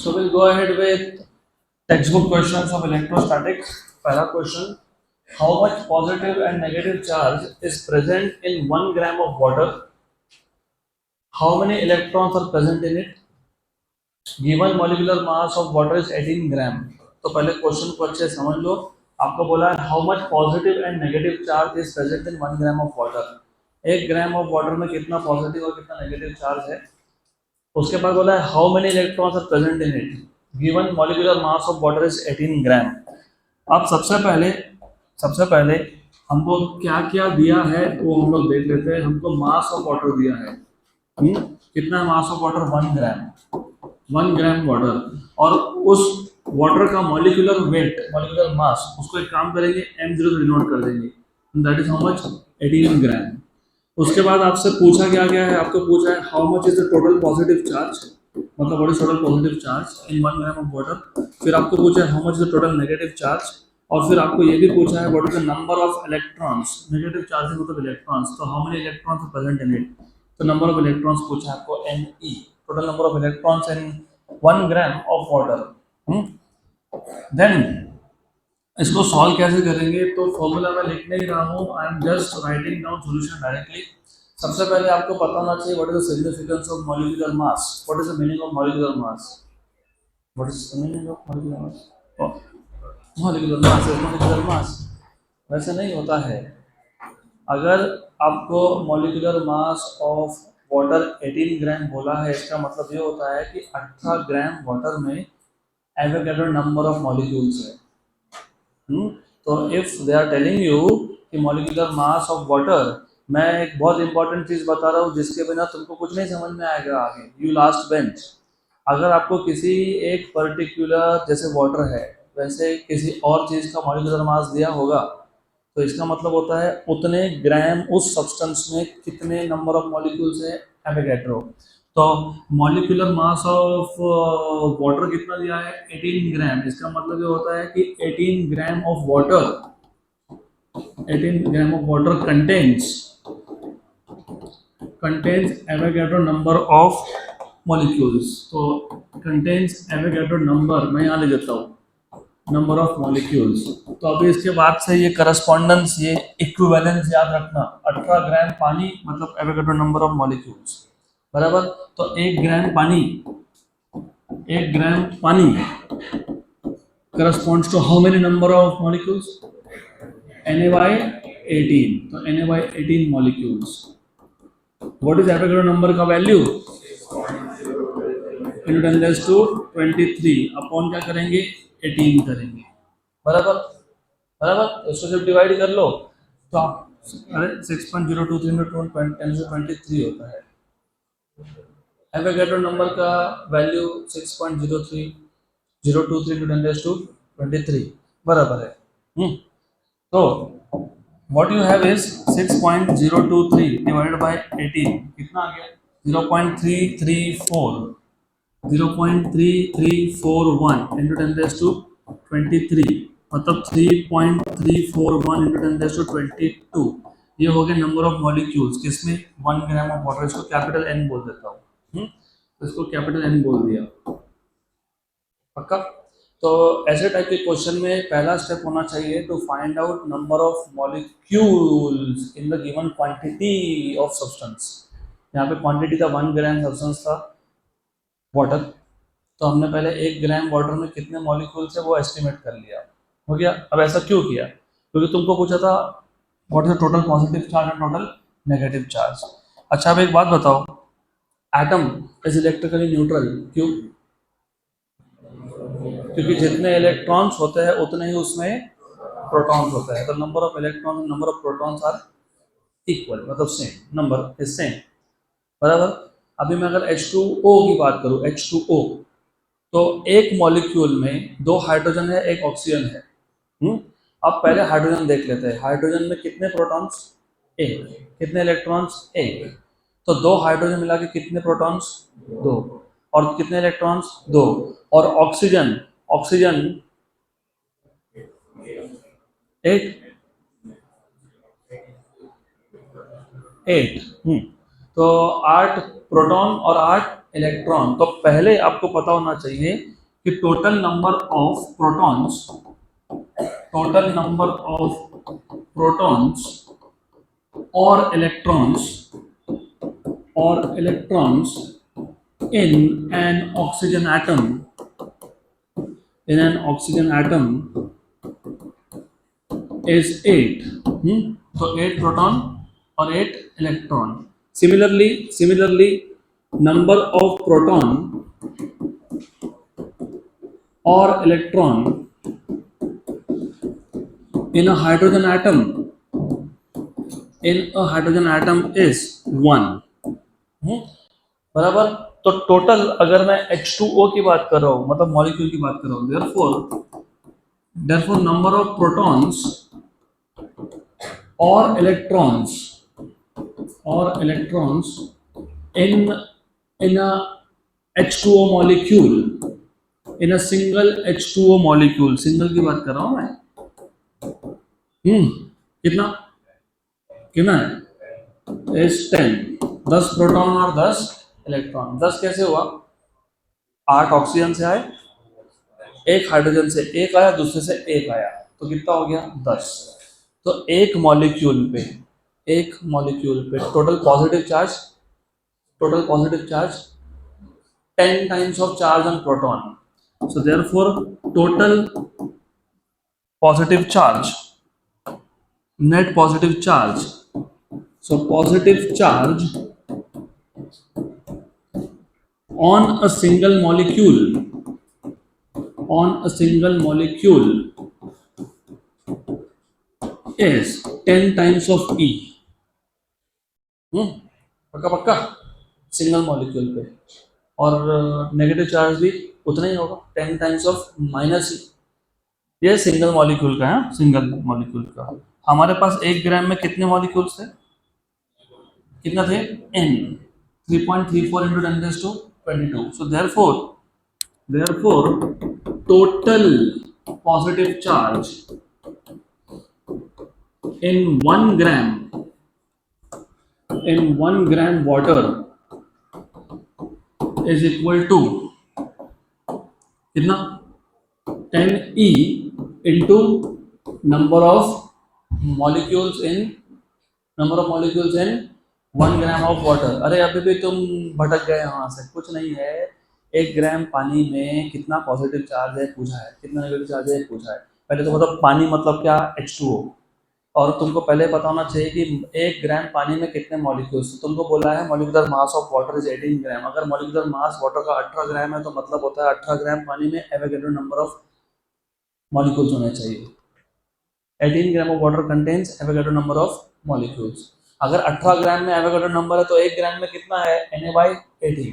So we'll go ahead with textbook questions of electrostatics. Pehla question: how much positive and negative charge is present in 1 gram of water? How many electrons are present in it? Given molecular mass of water is 18 gram. तो पहले question को अच्छे से समझ लो. आपको बोला है how much positive and negative charge is present in 1 gram of water. 1 gram of water में कितना पॉजिटिव और कितना नेगेटिव चार्ज है. उसके बाद बोला है how many electrons are present in it. Given molecular mass of water is 18 gram. अब सबसे पहले हमको क्या क्या दिया है वो हम लोग देख लेते हैं. हमको मास ऑफ वाटर दिया है. कितना मास ऑफ वाटर? 1 gram water. और उस वाटर का मॉलिक्यूलर वेट, मॉलिक्यूलर मास, उसको एक काम करेंगे m0 से डिनोट कर देंगे. That is how much? 18 ग्राम. उसके बाद आपसे पूछा क्या गया है? आपको पूछा है how much is the total positive charge, मतलब what is total positive charge in 1 gram of water. फिर आपको पूछा है how much is the total negative charge. और फिर आपको ये भी पूछा है what is the number of electrons. Negative charge मतलब इलेक्ट्रॉन्स, तो how many electrons are present in it. तो नंबर ऑफ इलेक्ट्रॉन्स पूछा है आपको, Ne, total number of electrons in 1 gram of water. Then इसको सॉल्व कैसे करेंगे? तो फॉर्मूला मैं लिख नहीं रहा हूँ, I am just writing down solution directly. सबसे पहले आपको पता होना चाहिए what is the significance of molecular mass. What is the meaning of molecular mass? What is the meaning of molecular mass? Molecular mass वैसे नहीं होता है. अगर आपको molecular mass of water 18 gram बोला है, इसका मतलब ये होता है कि 18 ग्राम वाटर में एवोगैड्रो नंबर ऑफ मॉलिक्यूल्स है. तो if they are telling you कि मॉलिक्यूलर मास ऑफ वाटर, मैं एक बहुत इंपॉर्टेंट चीज बता रहा हूँ जिसके बिना तुमको कुछ नहीं समझ में आएगा आगे. You last bench. अगर आपको किसी एक पर्टिकुलर, जैसे वाटर है वैसे किसी और चीज का मॉलिक्यूलर मास दिया होगा, तो इसका मतलब होता है उतने ग्राम उस सब्सटेंस में कितने नंबर ऑफ मॉलिक्यूल्स है, एवोगैड्रो. तो मॉलिक्यूलर मास ऑफ वाटर कितना दिया है? 18 ग्राम. इसका मतलब ये होता है कि 18 ग्राम of water, 18 gram of water contains Avogadro number of molecules. तो कंटेन्स एवोगैड्रो नंबर, मैं यहाँ ले देता हूँ, नंबर ऑफ मॉलिक्यूल्स. तो अभी इसके बाद से ये करस्पॉन्डेंस, ये इक्विवेलेंस याद रखना. 18 ग्राम पानी मतलब एवोगैड्रो नंबर ऑफ मॉलिक्यूल्स, बराबर. तो 1 ग्राम पानी corresponds to how many number of molecules? Na by 18. तो Na by 18 molecules. What is Avogadro number का value? into 10 raised to 23 upon क्या करेंगे? 18 करेंगे, बराबर. इसको जब डिवाइड कर लो तो अरे 6.023 into 10 से 23 होता है. एवोगैड्रो नंबर का वैल्यू 6.03023 into 10 raised to 23 बराबर है. तो what you have is 6.023 divided by 18. कितना आ गया? 0.334 0.3341 into 10 raised to 23, मतलब 3.341 into 10 raised to 22. ये हो गया नंबर ऑफ मॉलिक्यूल्स किसमें? 1 ग्राम ऑफ वाटर. इसको कैपिटल एन बोल देता हूँ. तो इसको कैपिटल एन बोल दिया, पक्का. तो ऐसे टाइप के क्वेश्चन में पहला स्टेप होना चाहिए to find out number of molecules in the given quantity of substance. यहाँ पे क्वांटिटी था 1 ग्राम सब्सटेंस था वाटर. तो हमने पहले 1 ग्राम वाटर में कितने मॉलिक्यूल्स है वो एस्टिमेट कर लिया, हो गया. अब ऐसा क्यों किया? क्योंकि तुमको पूछा था what is the total positive charge and total negative charge. अच्छा, अब एक बात बताओ, एटम इज इलेक्ट्रिकली न्यूट्रल. क्यों? क्योंकि जितने इलेक्ट्रॉन्स होते हैं उतने ही उसमें प्रोटॉन्स होते हैं. तो नंबर ऑफ इलेक्ट्रॉन और number of protons are equal, मतलब सेम, नंबर इज सेम, बराबर. अभी मैं अगर H2O की बात करूं, H2O, तो एक मॉलिक्यूल में 2 हाइड्रोजन है, 1 ऑक्सीजन है. अब पहले हाइड्रोजन देख लेते हैं. हाइड्रोजन में कितने प्रोटॉन्स? 1. कितने इलेक्ट्रॉन्स? 1. तो 2 हाइड्रोजन मिला के कितने प्रोटॉन्स? 2. और कितने इलेक्ट्रॉन्स? 2. और ऑक्सीजन 8. तो 8 प्रोटॉन और 8 इलेक्ट्रॉन। तो पहले आपको पता होना चाहिए कि total number of protons, total number of protons और electrons in an oxygen atom, in an oxygen atom is 8. So 8 proton or 8 electron. Similarly number of proton or electron in a hydrogen atom, is 1. बराबर। तो total अगर मैं H2O की बात कर रहा हूं, मतलब मॉलिक्यूल की बात कर रहा हूं, therefore number of protons or electrons in a H2O molecule, in a single H2O molecule, single की बात कर रहा हूं मैं। कितना कितना है? इज 10, 10 प्रोटॉन और 10 इलेक्ट्रॉन। 10 कैसे हुआ? 8 ऑक्सीजन से आए, एक हाइड्रोजन से एक आया, दूसरे से एक आया, तो कितना हो गया? 10। तो एक मॉलिक्यूल पे total positive charge 10 times of charge on proton. So therefore total positive charge, net positive charge, so positive charge on a single molecule is 10 times of E. पक्का पक्का सिंगल मॉलिक्यूल पे। और नेगेटिव चार्ज भी उतना ही होगा, 10 times of minus E। ये single molecule का है, सिंगल मॉलिक्यूल का। हमारे पास 1 ग्राम में कितने मॉलिक्यूल्स थे? कितना थे? n 3.34 into 10 raised to 22. So therefore total positive charge in 1 gram water is equal to कितना? 10e into number of molecules in 1 gram of water। अरे अभी भी तुम भटक गए यहाँ से, कुछ नहीं है। 1 ग्राम पानी में कितना पॉजिटिव चार्ज है पूछा है, कितना नेगेटिव चार्ज है पूछा है। पहले तो मतलब पानी मतलब क्या? H2O। और तुमको पहले पता होना चाहिए कि 1 ग्राम पानी में कितने मॉलिक्यूल्स। तुमको बोला है molecular mass of water is 18 ग्राम। अगर मॉलिक्यूलर मास वाटर का 18 ग्राम है तो मतलब होता है 18 ग्राम पानी में एवोगैड्रो नंबर ऑफ मॉलिक्यूल्स होने चाहिए। 18 ग्राम of water contains Avogadro number of molecules. अगर 18 ग्राम में एवोगैड्रो नंबर है तो 1 ग्राम में कितना है? Na/18।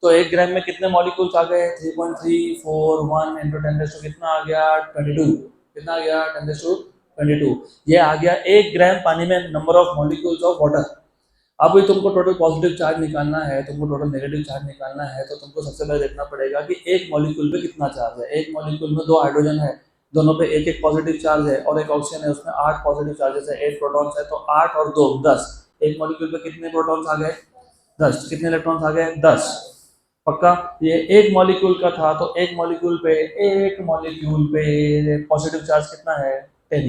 तो 1 ग्राम में कितने मॉलिक्यूल्स आ गए? 3.341 into 10 raised to कितना आ गया? 22। कितना आ गया? 10 raised to 22। ये आ गया 1 ग्राम पानी में number of molecules of water. अब भी तुमको टोटल पॉजिटिव चार्ज निकालना है, तुमको टोटल नेगेटिव चार्ज निकालना है, तो तुमको सबसे पहले देखना पड़ेगा कि एक मॉलिक्यूल पे कितना चार्ज है। एक मॉलिक्यूल में 2 हाइड्रोजन है, दोनों पे एक एक पॉजिटिव चार्ज है, और एक ऑक्सीजन है, उसमें 8 पॉजिटिव चार्जेस है, 8 प्रोटॉन्स है, तो 8 और 2 10। एक मॉलिक्यूल पे कितने प्रोटॉन्स आ गए? 10। कितने इलेक्ट्रॉन्स आ गए? 10। पक्का। ये एक मॉलिक्यूल का था, तो एक मॉलिक्यूल पे पॉजिटिव चार्ज कितना है? 10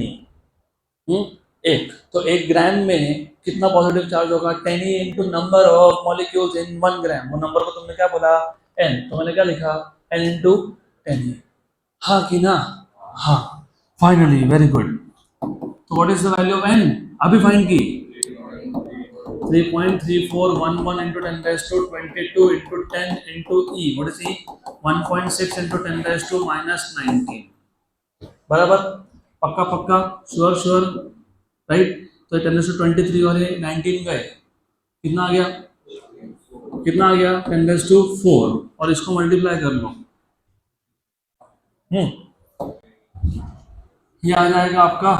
एक। तो 1 ग्राम में कितना पॉजिटिव चार्ज होगा? 10 इंटू नंबर ऑफ मॉलिक्यूल्स इन 1 ग्राम। वो नंबर को तुमने क्या बोला? n। तो मैंने क्या लिखा? n into 10। हाँ कि ना? हाँ। Finally, very good. तो what is the value of n? अभी फाइंड की 3.3411 into 10 raised to 22 into 10 into e। What is e? 1.6 into 10 raised to minus 19। बराबर? पक्का पक्का, श्योर राइट। तो 10 raised to 23 और ये 19 गए, कितना आ गया? 10 raised to 4, और इसको मल्टीप्लाई कर लो। ये आ जाएगा आपका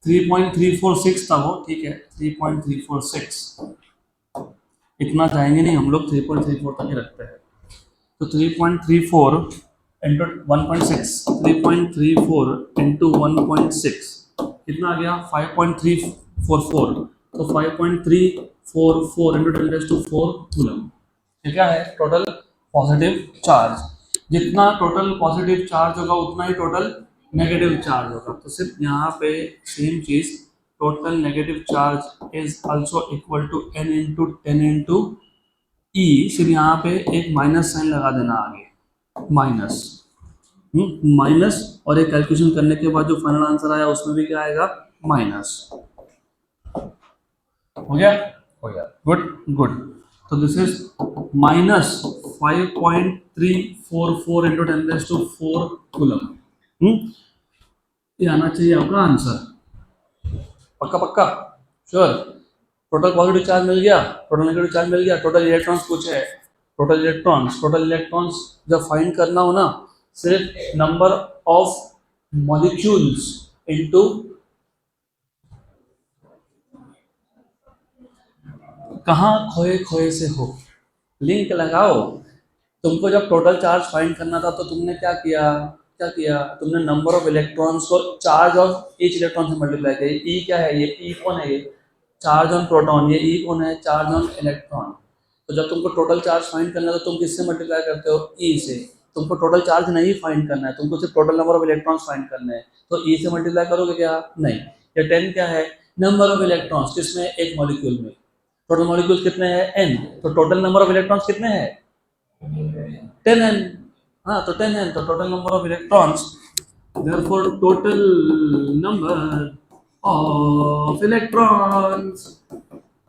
3.346 था वो, ठीक है 3.346। इतना जाएंगे नहीं हम लोग, 3.34 तक ही रखते हैं। तो 3.34 इंटू 1.6, 3.34 इंटू 1.6 कितना आ गया? 5.344। तो 5.344 इंटू 10 raised to 4 कूलम। ये क्या है? Total positive charge. जितना टोटल पॉजिटिव चार्ज होगा उतना ही टोटल नेगेटिव चार्ज होगा। तो सिर्फ यहाँ पे सेम चीज, total negative charge is also equal to n into ten into E. सिर्फ यहाँ पे एक माइनस साइन लगा देना आगे, माइनस माइनस, और एक कैलकुलेशन करने के बाद जो फाइनल आंसर आया उसमें भी क्या आएगा? माइनस। हो गया? हो गया, गुड गुड। तो this is minus 5.344 into ten raise to 4 coulomb. ये आना चाहिए आपका आंसर। पक्का पक्का? श्योर? टोटल पॉजिटिव चार्ज मिल गया, टोटल नेगेटिव चार्ज मिल गया, टोटल इलेक्ट्रॉन्स पूछे है। टोटल इलेक्ट्रॉन्स जब फाइंड करना हो ना, सिर्फ नंबर ऑफ मॉलिक्यूल्स इनटू कहाँ खोए खोए से हो, लिंक लगाओ। तुमको जब टोटल चार्ज फाइंड करना था तो तुमने क्या किया? तुमने नंबर ऑफ इलेक्ट्रॉन्स को चार्ज ऑफ ईच इलेक्ट्रॉन से मल्टीप्लाई किया। ई क्या है? ये ई कौन है? ये चार्ज ऑन प्रोटॉन। ये ई कौन है? Charge on electron. तो जब तुमको टोटल चार्ज फाइंड करना है तो तुम किससे मल्टीप्लाई करते हो? ई से। तुमको टोटल चार्ज नहीं फाइंड करना है, तुमको सिर्फ total number of electrons find करने हैं, तो ई से मल्टीप्लाई करोगे क्या? नहीं। ये 10 क्या है? Number of electrons. किसमें? एक मॉलिक्यूल में। टोटल मॉलिक्यूल्स कितने हैं? एन। तो टोटल नंबर ऑफ इलेक्ट्रॉन्स कितने हैं? 10n। हाँ, तो 10n, तो total number of electrons, therefore total number of electrons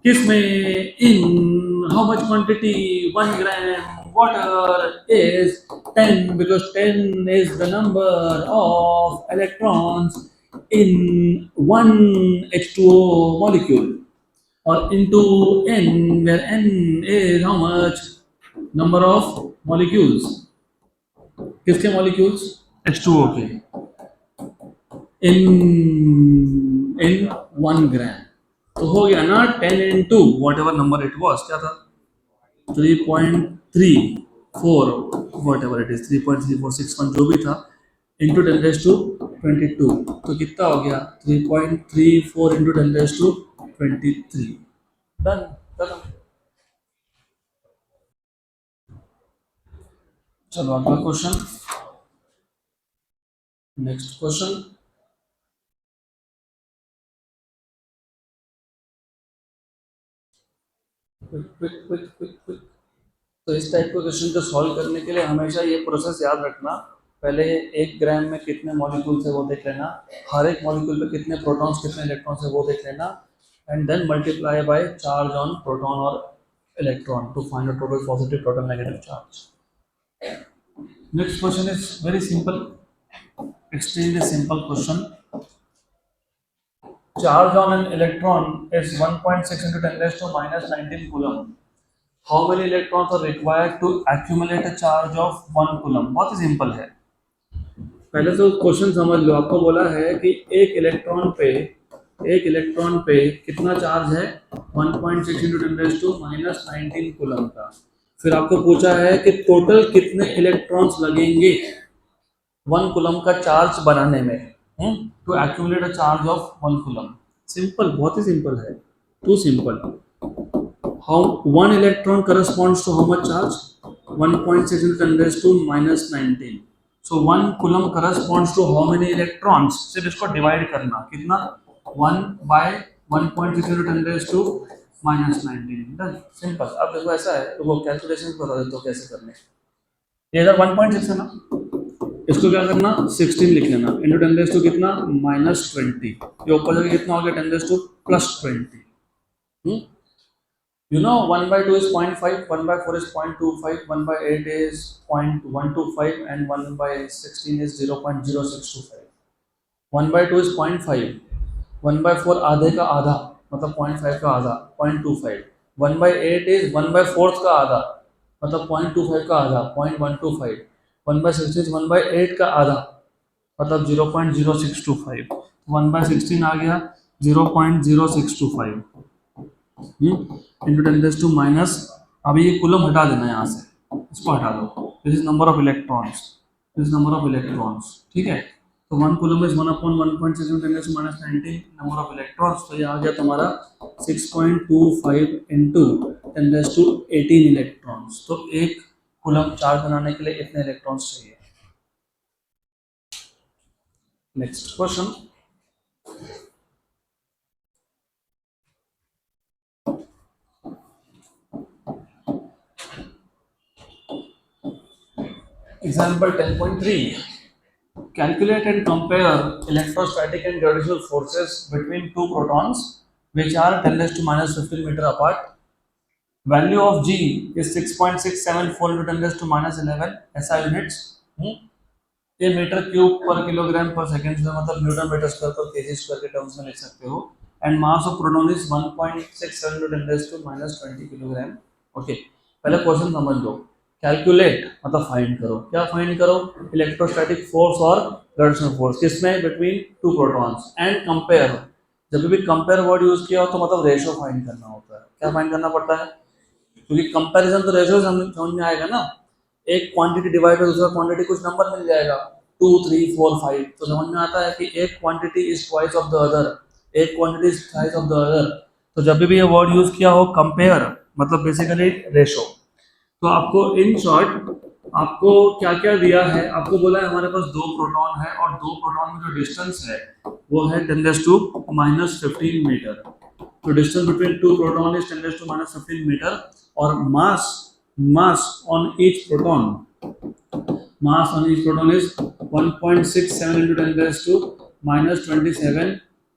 किसमें? in how much quantity? 1 gram water is 10, because 10 is the number of electrons in one H2O molecule, or into n, where n is how much? Number of molecules। किसके molecules? H2O के। इन 1 ग्राम। तो हो गया ना 10 into what ever number it was, क्या था? 3.34, what ever it is, 3.3461 जो भी था, इंटू 10⁻²²। तो कितना हो गया? 3.34 इंटू 10⁻23। डन। चलो अगला क्वेश्चन। Next question. क्विक। तो इस टाइप के क्वेश्चन को सॉल्व करने के लिए हमेशा ये प्रोसेस याद रखना। पहले 1 ग्राम में कितने मॉलिक्यूल्स है वो देख लेना, हर एक मॉलिक्यूल पे कितने प्रोटॉन्स कितने इलेक्ट्रॉन्स है वो देख लेना, and then multiply by charge on proton और electron to find the total positive total negative charge. Next question is very simple, extremely simple question. Charge on an electron is 1.6 into 10⁻⁻19 coulomb. How many electrons are required to accumulate a charge of 1 coulomb? बहुत ही simple है। पहले तो question समझ लो। आपको बोला है कि एक इलेक्ट्रॉन पे कितना चार्ज है? 1.6 into 10⁻⁻19 कूलम का। फिर आपको पूछा है कि टोटल कितने इलेक्ट्रॉन्स लगेंगे 1 कूलम का चार्ज बनाने में, to accumulate a charge of 1 coulomb. Simple, बहुत ही सिंपल है, too simple. How 1 electron corresponds to how much charge? 1.6 into 10⁻⁻19। So 1 coulomb corresponds to how many electrons? सिर्फ इसको डिवाइड करना, कितना? 1 बाय 1.6 into 10⁻⁻19। Done, simple. अब देखो ऐसा है, तो वो कैलकुलेशन बता देता हूँ कैसे करने। ये इधर 1.6 है ना, इसको क्या करना? 16 लिख लेना, इंटू 10⁻⁻, कितना? -20। ये ऊपर जाके कितना हो गया? 10⁻+20। You know 1/2 is 0.5, 1/4 is 0.25, 1/8 is 0.125, and 1/16 is 0.0625। 1/2 is 0.5, 1/4 आधे का आधा, मतलब 0.5 का आधा 0.25, 1/8 is 1/4 का आधा, मतलब 0.25 का आधा 0.125, 1/16 is 1/8 का आधा, मतलब 0.0625। 1/16 आ गया 0.0625 इंटू 10⁻⁻। अभी ये कूलम हटा देना यहाँ से, इसको हटा दो। This is number of electrons, ठीक है। तो 1 coulomb is 1/1.6 × 10⁻90 number of electrons. तो ये आ गया तुम्हारा 6.25 इंटू 10⁻18 इलेक्ट्रॉन्स। तो एक कूलम चार्ज बनाने के लिए इतने इलेक्ट्रॉन्स चाहिए। Next question, example 10.3, calculate and compare electrostatic and gravitational forces between two protons which are 10⁻15 meter apart. Value of G is 6.674 into 10⁻11 SI units. ये मीटर क्यूब पर kilogram पर सेकंड से मतलब न्यूटन मीटर स्क्वायर पर KG square के terms में लिख सकते हो। And mass of proton is 1.67 into 10⁻20 kilogram. Okay, पहले क्वेश्चन समझ लो। कैलकुलेट मतलब फाइंड करो। क्या फाइंड करो? इलेक्ट्रोस्टैटिक फोर्स और ग्रेविटेशनल फोर्स किसमें? Between two protons. And compare, जब भी कंपेयर वर्ड यूज किया हो तो मतलब रेशियो फाइंड करना होता है। क्या फाइंड करना पड़ता है? क्योंकि कंपैरिजन तो रेशियो समझ में आएगा ना। एक क्वांटिटी डिवाइड बाय दूसरा क्वांटिटी, कुछ नंबर मिल जाएगा 2 3 4 5, तो समझ में आता है कि एक quantity is twice of the other, एक quantity is thrice of the other. तो जब भी ये वर्ड यूज किया हो कंपेयर मतलब बेसिकली रेशो। तो आपको इन शॉर्ट आपको क्या क्या दिया है? आपको बोला है हमारे पास दो प्रोटॉन है और दो प्रोटॉन में जो डिस्टेंस है वो है 10⁻15 मीटर। तो distance between two proton is 10⁻15 metre. और mass on each proton, mass on each proton is 1.67 into 10⁻27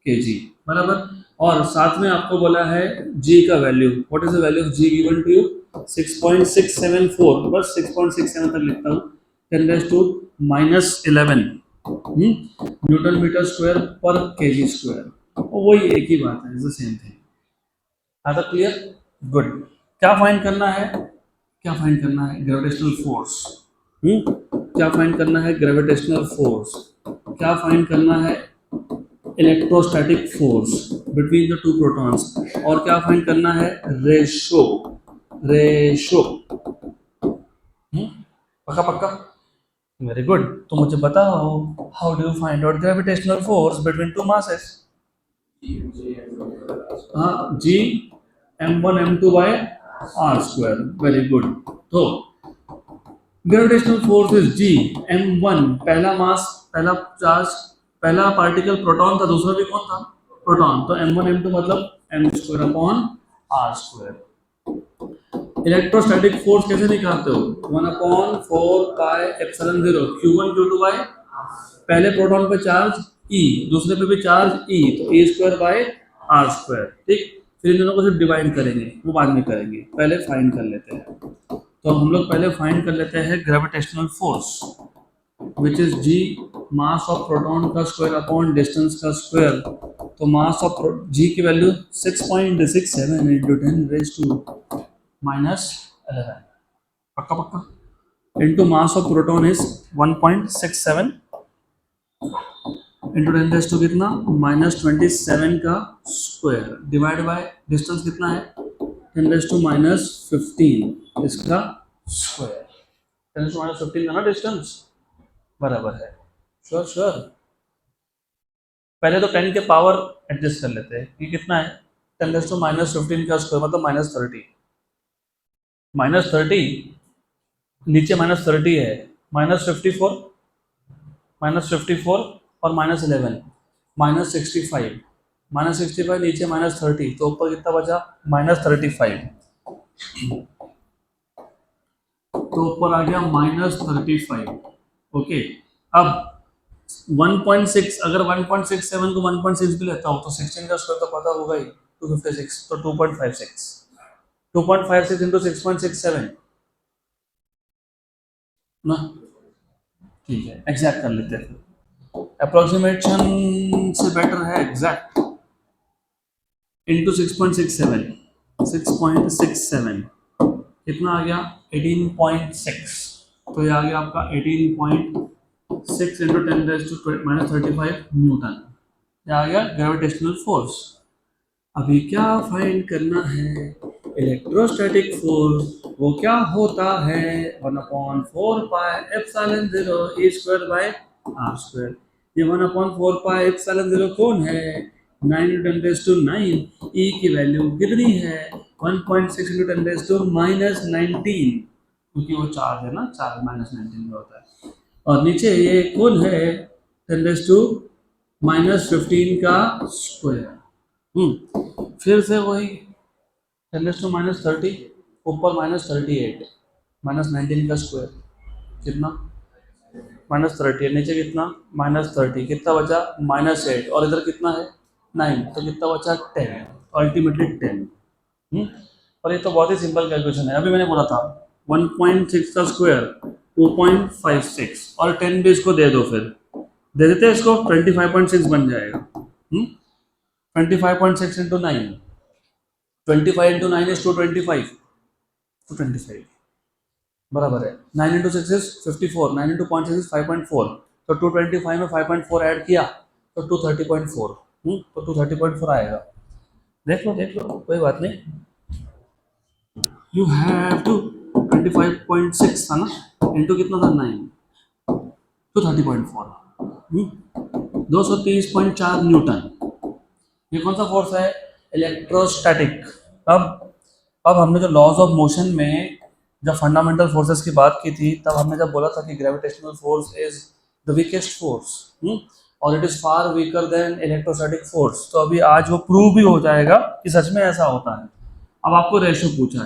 kg बराबर। और साथ में आपको बोला है g का value. What is the value of g given to you? 6.674, बस 6.67 तक लिखता हूँ। 10⁻11 न्यूटन मीटर स्क्वायर पर केजी स्क्वायर। वही एक ही बात है, इज द सेम थिंग। आता क्लियर? गुड। क्या फाइंड करना है? क्या फाइंड करना है? Gravitational force. क्या फाइंड करना है? Gravitational force. क्या फाइंड करना है? Electrostatic force between the two protons. और क्या फाइंड करना है? रेशो। रेशो। पक्का पक्का? Very good. तो मुझे बताओ, how do you find out gravitational force between two masses? हाँ, जी m1 m2 by r square. Very good. तो gravitational force is g m1, पहला मास, पहला चार्ज, पहला पार्टिकल प्रोटॉन था, दूसरा भी कौन था? प्रोटॉन। तो m1 m2 मतलब m square upon r square. Electrostatic force कैसे निकालते हो? 1/4 pi epsilon 0 q1 q2 by पहले प्रोटॉन पे चार्ज e, दूसरे पे भी चार्ज e, तो e square by r square. ठीक, फिर इन दोनों को सिर्फ डिवाइड करेंगे, वो बाद में करेंगे, पहले फाइंड कर लेते हैं। तो हम लोग पहले फाइंड कर लेते हैं gravitational force which is g mass of proton का स्क्वायर अपॉन डिस्टेंस का स्क्वायर। तो मास ऑफ g की वैल्यू 6.67 into 10⁻11 पक्का पक्का into mass of proton is 1.67 into 10 कितना -27 का स्क्वायर डिवाइड बाय डिस्टेंस कितना है 10⁻15 इसका स्क्वायर। 10⁻15 का ना डिस्टेंस बराबर है। Sure sure. पहले तो 10 के पावर एडजस्ट कर लेते हैं कि कितना है 10⁻15 का स्क्वायर मतलब -30। -30 नीचे -30 है, -54 और -11 -65 -65 नीचे -30 तो ऊपर कितना बचा -35। तो ऊपर आ गया -35। ओके, अब 1.6 अगर 1.67 को 1.6 भी लेता हूँ तो 16 का स्क्वायर तो पता होगा ही 256, तो 2.56 इंटू 6.67 ना। ठीक है, एग्जैक्ट कर लेते हैं। अप्रोक्सीमेशन से बेटर है एग्जैक्ट। इंटू 6.67 कितना आ गया 18.6। तो ये आ गया आपका 18.6 इंटू 10⁻35 न्यूटन। ये आ गया ग्रेविटेशनल फोर्स। अभी क्या फाइंड करना है? Electrostatic force. वो क्या होता है 1/4 pi epsilon 0 e square by r square. ये 1/4 पाई एप्सिलॉन 0 कौन है? 9 × 10⁹ ई की वैल्यू कितनी है? 1.6 × 10⁻19, क्योंकि वो चार्ज है ना, चार्ज -19 में होता है। और नीचे ये कौन है? 10⁻15 का स्क्वायर। फिर से वही 10⁻30, ऊपर -38, -19 का स्क्वायर कितना? -30, नीचे कितना? -30, कितना बचा? -8, और इधर कितना है? 9, तो कितना बचा? 10, अल्टीमेटली 10। और ये तो बहुत ही सिंपल कैलकुलेशन है। अभी मैंने बोला था 1.6 का स्क्वायर 2.56, और 10 भी इसको दे दो, फिर दे देते हैं इसको, 25.6 बन जाएगा। 25.6 इंटू 9, 25 इंटू 9 इज 225, 225 बराबर है। 9 इंटू 6 इज 54, 9 इंटू 0.6 इज 5.4, तो 225 में 5.4 ऐड किया तो 230.4, तो 230.4 आएगा। देख लो, कोई बात नहीं। यू हैव टू 25.6 था ना, इंटू कितना था? 9, 230.4, 230.4 न्यूटन। ये कौन सा फोर्स है? इलेक्ट्रोस्टैटिक। अब हमने जो लॉज ऑफ मोशन में जब फंडामेंटल फोर्सेस की बात की थी, तब हमने जब बोला था कि gravitational force is the weakest force, और it is far weaker than electrostatic force. तो अभी आज वो प्रूव भी हो जाएगा कि सच में ऐसा होता है। अब आपको रेशो पूछा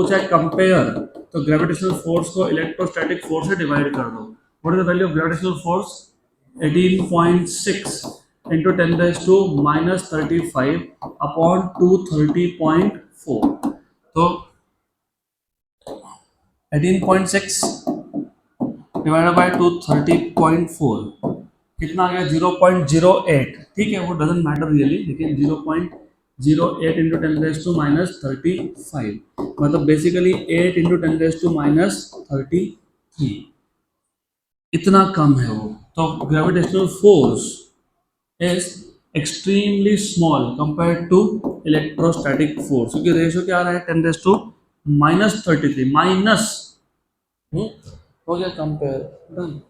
है, कंपेयर, तो ग्रेविटेशनल फोर्स को इलेक्ट्रोस्टैटिक फोर्स से डिवाइड कर दो। What is the value of gravitational force? 18.6 into 10⁻⁻35 upon 230.4। तो 18.6 डिवाइडेड बाय 230.4 कितना आ गया? 0.08। ठीक है, वो डजेंट मैटर रियली, लेकिन 0.08 इंटू 10⁻⁻35, मतलब बेसिकली 8 इंटू 10⁻⁻33, इतना कम है वो। तो gravitational force is extremely small compared to electrostatic force, क्योंकि रेशियो क्या आ रहा है? 10⁻⁻33 माइनस। हो गया कंपेयर, डन।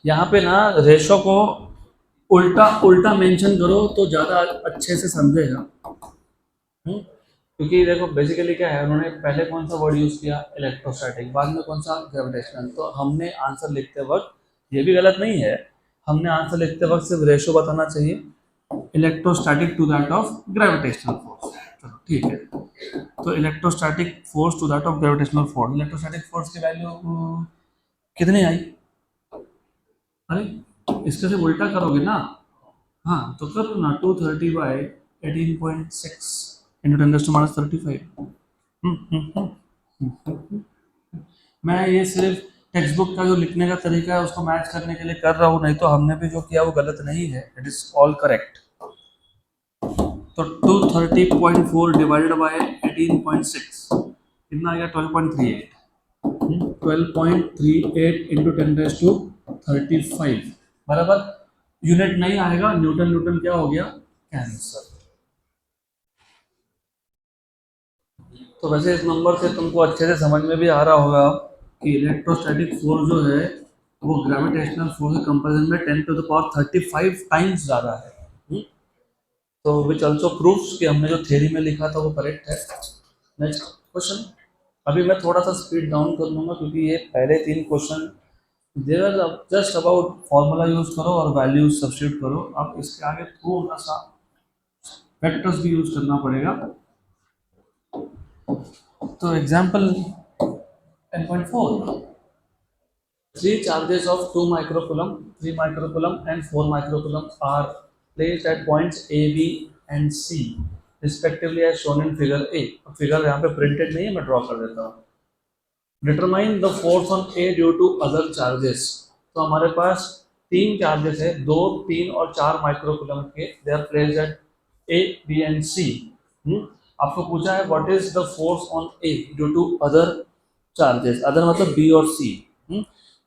यहाँ पे ना रेशो को उल्टा उल्टा मेंशन करो तो ज़्यादा अच्छे से समझेगा। क्योंकि देखो बेसिकली क्या है, उन्होंने पहले कौन सा वर्ड यूज़ किया? इलेक्ट्रोस्टैटिक, बाद में कौन सा? ग्रेविटेशनल। तो हमने आंसर लिखते वक्त, ये भी गलत नहीं है, हमने आंसर लिखते वक्त सिर्फ रेशो बताना चाहिए, electrostatic to that of gravitational force. चलो ठीक है, तो electrostatic force to that of gravitational force, electrostatic force की वैल्यू कितनी आई? अरे इसके से उल्टा करोगे ना, हाँ तो करो ना, 230/18.6 इंटू 10⁻35। मैं ये सिर्फ टेक्स्ट बुक का जो लिखने का तरीका है उसको मैच करने के लिए कर रहा हूँ, नहीं तो हमने भी जो किया वो गलत नहीं है, इट इज ऑल करेक्ट। तो 230.4 डिवाइडेड बाय 18.6 कितना आ गया? 12.38, 12.38 इंटू 10⁻35 बराबर। यूनिट नहीं आएगा, न्यूटन न्यूटन क्या हो गया? कैंसर। तो वैसे इस नंबर से तुमको अच्छे से समझ में भी आ रहा होगा कि इलेक्ट्रोस्टैटिक फोर्स जो है वो ग्रेविटेशनल फोर्स के कंपैरिजन में 10⁻35 टाइम्स ज़्यादा है। तो विच ऑल्सो प्रूव्स कि हमने जो थ्योरी में लिखा था वो करेक्ट है। Next question. अभी मैं थोड़ा सा स्पीड डाउन कर लूँगा क्योंकि ये पहले 3 question they're just about formula use करो और वैल्यूज सब्स्टिट्यूट करो। अब इसके आगे थोड़ा सा वेक्टर्स भी यूज करना पड़ेगा। तो example 10.4, 3 charges of 2 microcoulomb, 3 microcoulomb and 4 microcoulomb are placed at points A, B and C respectively as shown in figure A। Figure यहाँ पे प्रिंटेड नहीं है, मैं ड्रॉ कर देता हूँ। Determine the force on A due to other charges. तो हमारे पास 3 चार्जेस है, 2, 3 और 4 माइक्रोकूलम के, they are placed at A, B and C. आपको पूछा है what is the force on A due to other charges, other मतलब बी और सी।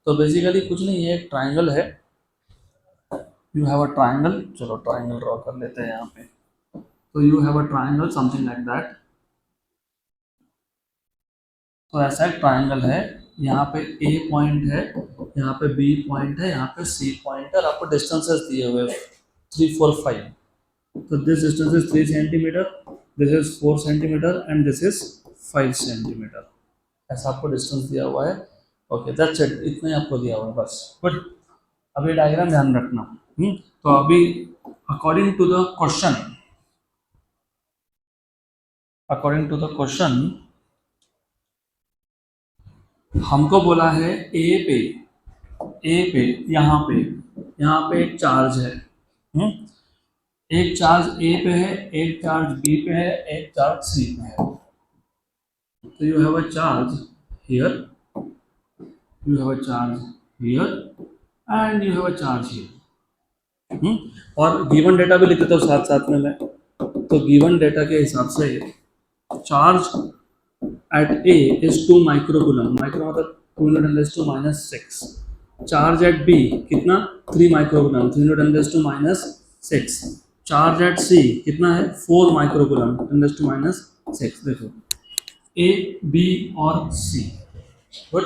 तो बेसिकली कुछ नहीं है, एक ट्राइंगल है, यू हैव अ ट्राइंगल, चलो ट्राइंगल ड्रॉ कर लेते हैं यहाँ पे। तो you have a triangle something like that. तो ऐसा एक ट्राइंगल है यहाँ पे ए पॉइंट है, यहाँ पे बी पॉइंट है, यहाँ पे सी पॉइंट है, और आपको डिस्टेंसेस दिए हुए 3, 4, 5. तो this distance is 3 centimetre, this is 4 centimetre and this is 5 centimetre. ऐसा आपको डिस्टेंस दिया हुआ है. ओके, दैट्स इट, इतना ही आपको दिया हुआ है बस. गुड. अभी डायग्राम ध्यान रखना. तो अभी अकॉर्डिंग टू द क्वेश्चन, हमको बोला है ए पे यहाँ पे एक चार्ज है. हम्म एक चार्ज ए पे है, एक चार्ज बी पे है, एक चार्ज सी पे है. तो you have a charge here, you have a charge here and you have a charge here. और गिवन डेटा भी लिख देता हूँ साथ साथ में मैं. तो गिवन डेटा के हिसाब से charge at A is 2 microcoulomb. Micro मतलब 200 - 6. चार्ज एट बी कितना, 3 माइक्रोकूलम, 300 - 6. चार्ज एट सी कितना है, 4 माइक्रोकूलम, 10 - 6. देखो ए, बी और सी. गुड.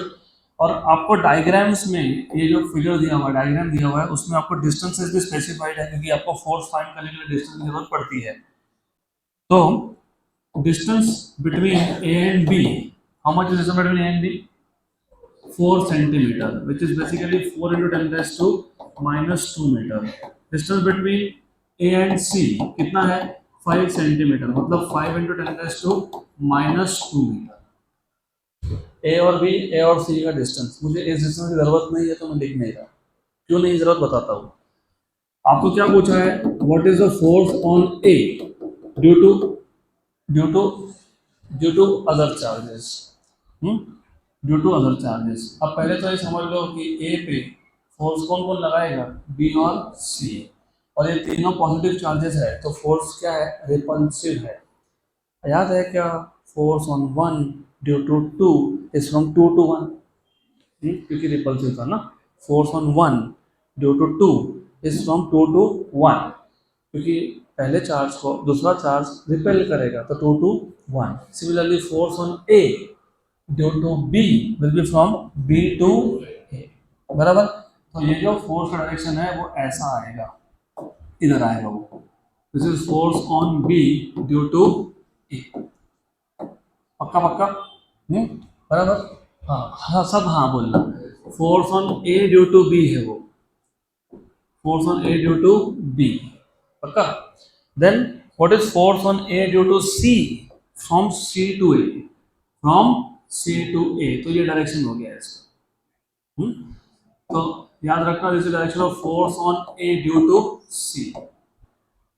और आपको डायग्राम्स में ये जो फिगर दिया हुआ है, डायग्राम दिया हुआ है, उसमें आपको डिस्टेंसेस भी स्पेसिफाइड है, क्योंकि आपको फोर्स फाइंड करने के लिए डिस्टेंस की जरूरत पड़ती है. तो distance between A and B, how much is distance between A and B, 4 centimetre, which is basically 4 into 10 - 2 metre. Distance between A and C कितना है, 5 सेंटीमीटर, मतलब 5 into 10 - 2 मीटर. ए और बी, ए और सी का डिस्टेंस. मुझे इस डिस्टेंस की जरूरत नहीं है तो मैं लिख नहीं रहा. क्यों नहीं जरूरत बताता हूँ. आपको क्या पूछा है, what is the force on A due to due to due to other charges. Due to other charges. अब पहले तो ये समझ लो कि ए पे फोर्स कौन कौन लगाएगा, बी और सी. और ये तीनों पॉजिटिव चार्जेस है, तो फोर्स क्या है, रिपल्सिव है. याद है क्या, force on 1 due to 2 is from 2 to 1. क्योंकि रिपल्सिव था ना. Force on 1 due to 2 is from 2 to 1, क्योंकि पहले चार्ज को दूसरा चार्ज रिपेल करेगा, तो 2 to 1. Similarly force on A due to B will be from B to A. बराबर. तो ये जो फोर्स का डायरेक्शन है वो ऐसा आएगा, इधर आएगा वो. This is force on B due to A. पक्का पक्का. बराबर. हाँ सब हाँ बोलना. Force on A due to B है वो, force on A due to B. पक्का. Then what is force on A due to C, from C to A, from C to A. तो ये डायरेक्शन हो गया इसका. तो याद रखना, this is direction of force on A due to C.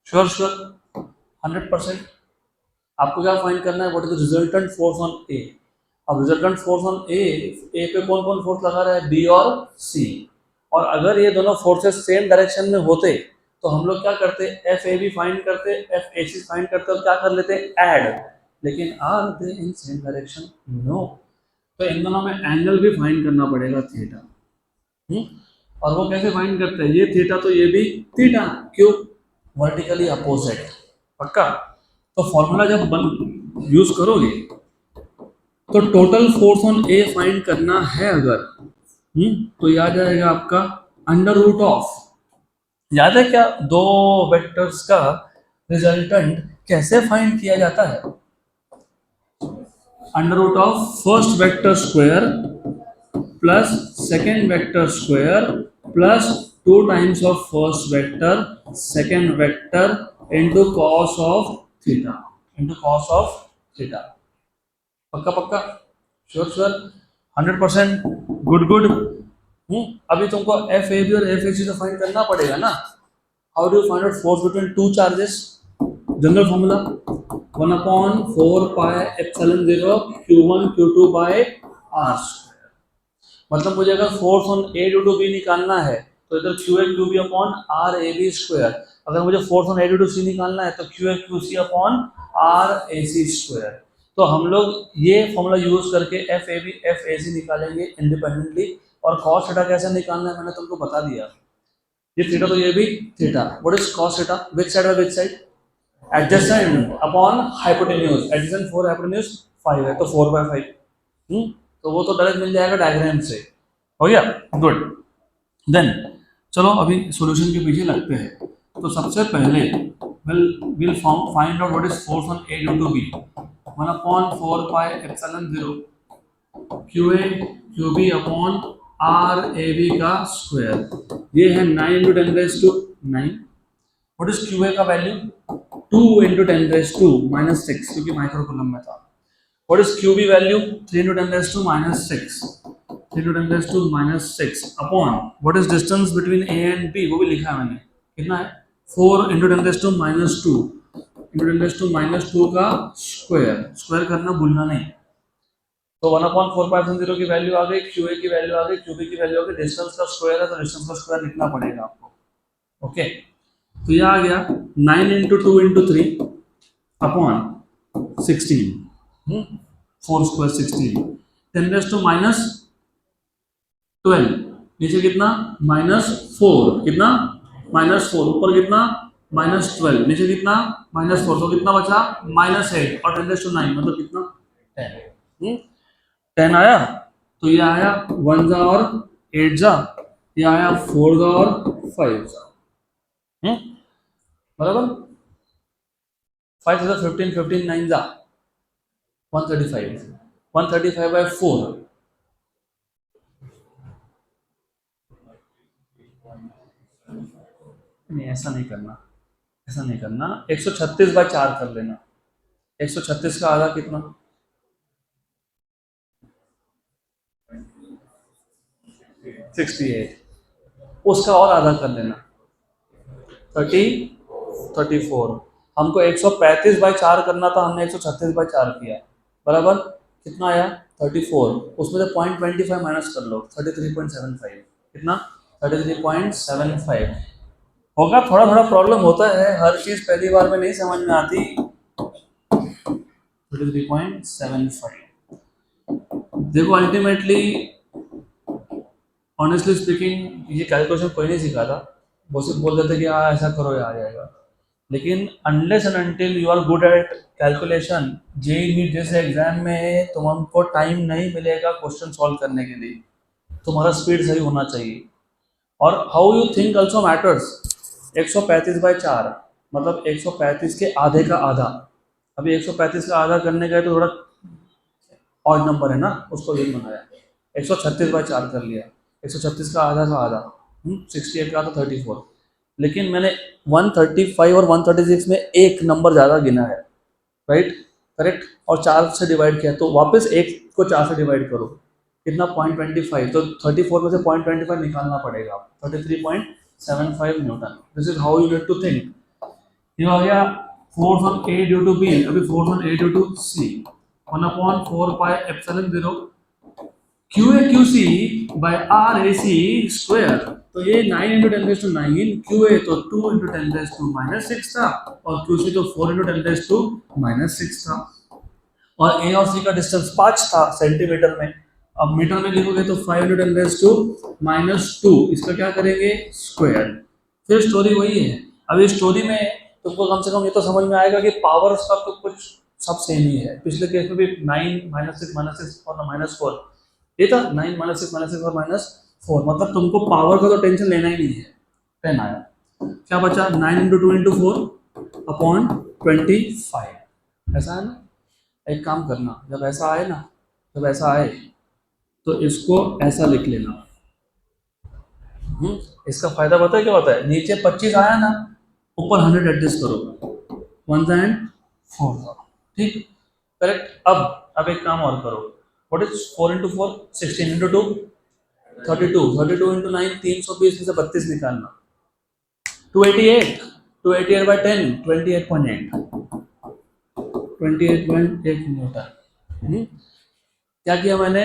Sure 100%. आपको क्या फाइंड करना है, what is the resultant force on A. अब रिजल्टेंट फोर्स ऑन ए पे कौन कौन फोर्स लगा रहा है, बी और सी. और अगर ये दोनों फोर्सेस सेम डायरेक्शन में होते तो हम लोग क्या करते, एफ ए बी फाइंड करते, एफ ए सी फाइंड करते, और क्या कर लेते, ऐड. लेकिन are they in same direction, no. तो इन दोनों में एंगल भी फाइंड करना पड़ेगा, थीटा. और वो कैसे फाइंड करते हैं, ये थीटा तो ये भी थीटा. क्यों, वर्टिकली अपोजिट. पक्का. तो फॉर्मूला जब यूज करोगे तो total force on A find करना है अगर, तो याद आएगा आपका अंडर रूट ऑफ. याद है क्या, दो वेक्टर्स का रिजल्टेंट कैसे फाइंड किया जाता है, under root of first vector square plus second vector square plus 2 times of first vector second vector into cos of theta, into cos of theta. पक्का पक्का. श्योर 100%. Good good. अभी तुमको F A B और F A C तो find करना पड़ेगा ना. How do you find out force between two charges, general formula 1/4πε0 q1 q2 by r square. मतलब मुझे अगर force on A due to B निकालना है तो इधर Q A Q B upon R A B square. अगर मुझे force on A due to C निकालना है तो Q A Q C upon R A C square. तो हम लोग ये फॉर्मूला यूज करके F A B F A C निकालेंगे इंडिपेंडेंटली. और कॉस थीटा कैसे निकालना है मैंने तुमको बता दिया. ये थीटा तो ये भी theta. What is cos theta, which side by which side, adjacent upon hypotenuse. Adjacent 4, hypotenuse 5 है, तो 4/5. तो वो तो डायरेक्ट मिल जाएगा डायग्राम से। हो गया, गुड। देन चलो अभी सॉल्यूशन के पीछे लगते हैं। तो सबसे पहले will find out what is force on A due to B. 1/4 pi epsilon 0 Q A Q B upon R A B का स्क्वायर। ये है 9 into 10 raise to 9। What is Q A का value 2 into 10 raise to minus 6 क्योंकि micro coulomb में था। What is Q B value 3 into 10 raise to minus 6, 3 to 10 raised to minus 6 upon what is distance between A and B, वो भी लिखा है मैंने, कितना है 4 into 10 raised to minus 2 into 10 raised to minus 2 का स्क्वायर। स्क्वायर करना भूलना नहीं। तो 1/4 की वैल्यू आ गई, क्यू ए की वैल्यू आ गई, क्यू बी की वैल्यू आ गई। डिस्टेंस का स्क्वायर है तो डिस्टेंस का स्क्वायर लिखना पड़ेगा आपको। ओके, तो ये आ गया 9 into 2 into 3 upon 16, 4 square 16, 10 raised to minus 12, नीचे कितना -4, कितना -4, ऊपर कितना -12, नीचे कितना -4, तो कितना बचा -8 और 10⁻⁹ मतलब कितना 10। 10 आया, तो ये आया 1 जा और 8 जा, ये आया 4 जा और 5 जा, बराबर। 5 से 15, 15 9 जा 135, 135/4। नहीं ऐसा नहीं करना, ऐसा नहीं करना, 136/4 कर लेना। 136 का आधा कितना 68, उसका और आधा कर लेना 34। हमको 135/4 करना था, हमने 136/4 किया, बराबर। कितना आया 34, उसमें से 0.25 माइनस कर लो 33.75, कितना 33.75 होगा। थोड़ा थोड़ा प्रॉब्लम होता है, हर चीज पहली बार में नहीं समझ में आती। 33.75 देखो अल्टीमेटली ऑनेस्टली स्पीकिंग ये कैलकुलेशन कोई नहीं सिखाता, वो सिर्फ बोल देते कि हाँ ऐसा करो ये आ जाएगा। लेकिन unless and until you are good at calculation, JEE NEET जैसे एग्जाम में तुमको टाइम नहीं मिलेगा क्वेश्चन सॉल्व करने के लिए। तुम्हारा स्पीड सही होना चाहिए और how you think also matters. 135/4 मतलब 135 के आधे का आधा। अभी 135 का आधा करने गए तो थोड़ा ऑड नंबर है ना, उसको भी बनाया। 136/4 कर लिया, 136 का आधा 68 का था 34। लेकिन मैंने 135 और 136 में एक नंबर ज़्यादा गिना है, राइट, करेक्ट, और 4 से डिवाइड किया, तो वापस एक को 4 से डिवाइड करो, कितना 0.25, तो 34 में से 0.25 निकालना पड़ेगा, 33.75 newton. This is how you need to think. ये हो गया force on A due to B. अभी force on A due to C 1/4 pi epsilon 0 Q A Q C by R A C square. तो ये 9 into 10 raise to 9, Q A तो 2 into 10 raise to -6 था और Q C तो 4 into 10 raise to -6 था। और ए और सी का डिस्टेंस 5 था सेंटीमीटर में। अब मीटर में लिखोगे तो 5 इंटू 10 रेज टू -2, इसका क्या करेंगे स्क्वायर। फिर स्टोरी वही है। अब इस स्टोरी में तुमको कम से कम ये तो समझ में आएगा कि पावर्स का तो कुछ सब सेम ही है। पिछले केस में भी 9 -6 और -4, ये था 9 -6 और -4, मतलब तुमको पावर का तो टेंशन लेना ही नहीं है। 10 आया, क्या बचा 9 इंटू 2 इंटू 4 अपॉन 25, ऐसा है ना। एक काम करना, जब ऐसा आए ना, जब ऐसा आए तो इसको ऐसा लिख लेना। इसका फायदा पता है क्या होता है, नीचे 25 आया ना, ऊपर 100 एडजस्ट करो, 1 एंड 4, ठीक, करेक्ट। अब एक काम और करो, what is 4 into 4 16 into 2 32, 32 into 9 320 में से 32 निकालना 288, 288/10 28.8, 28.8 न्यूटन। क्या किया मैंने,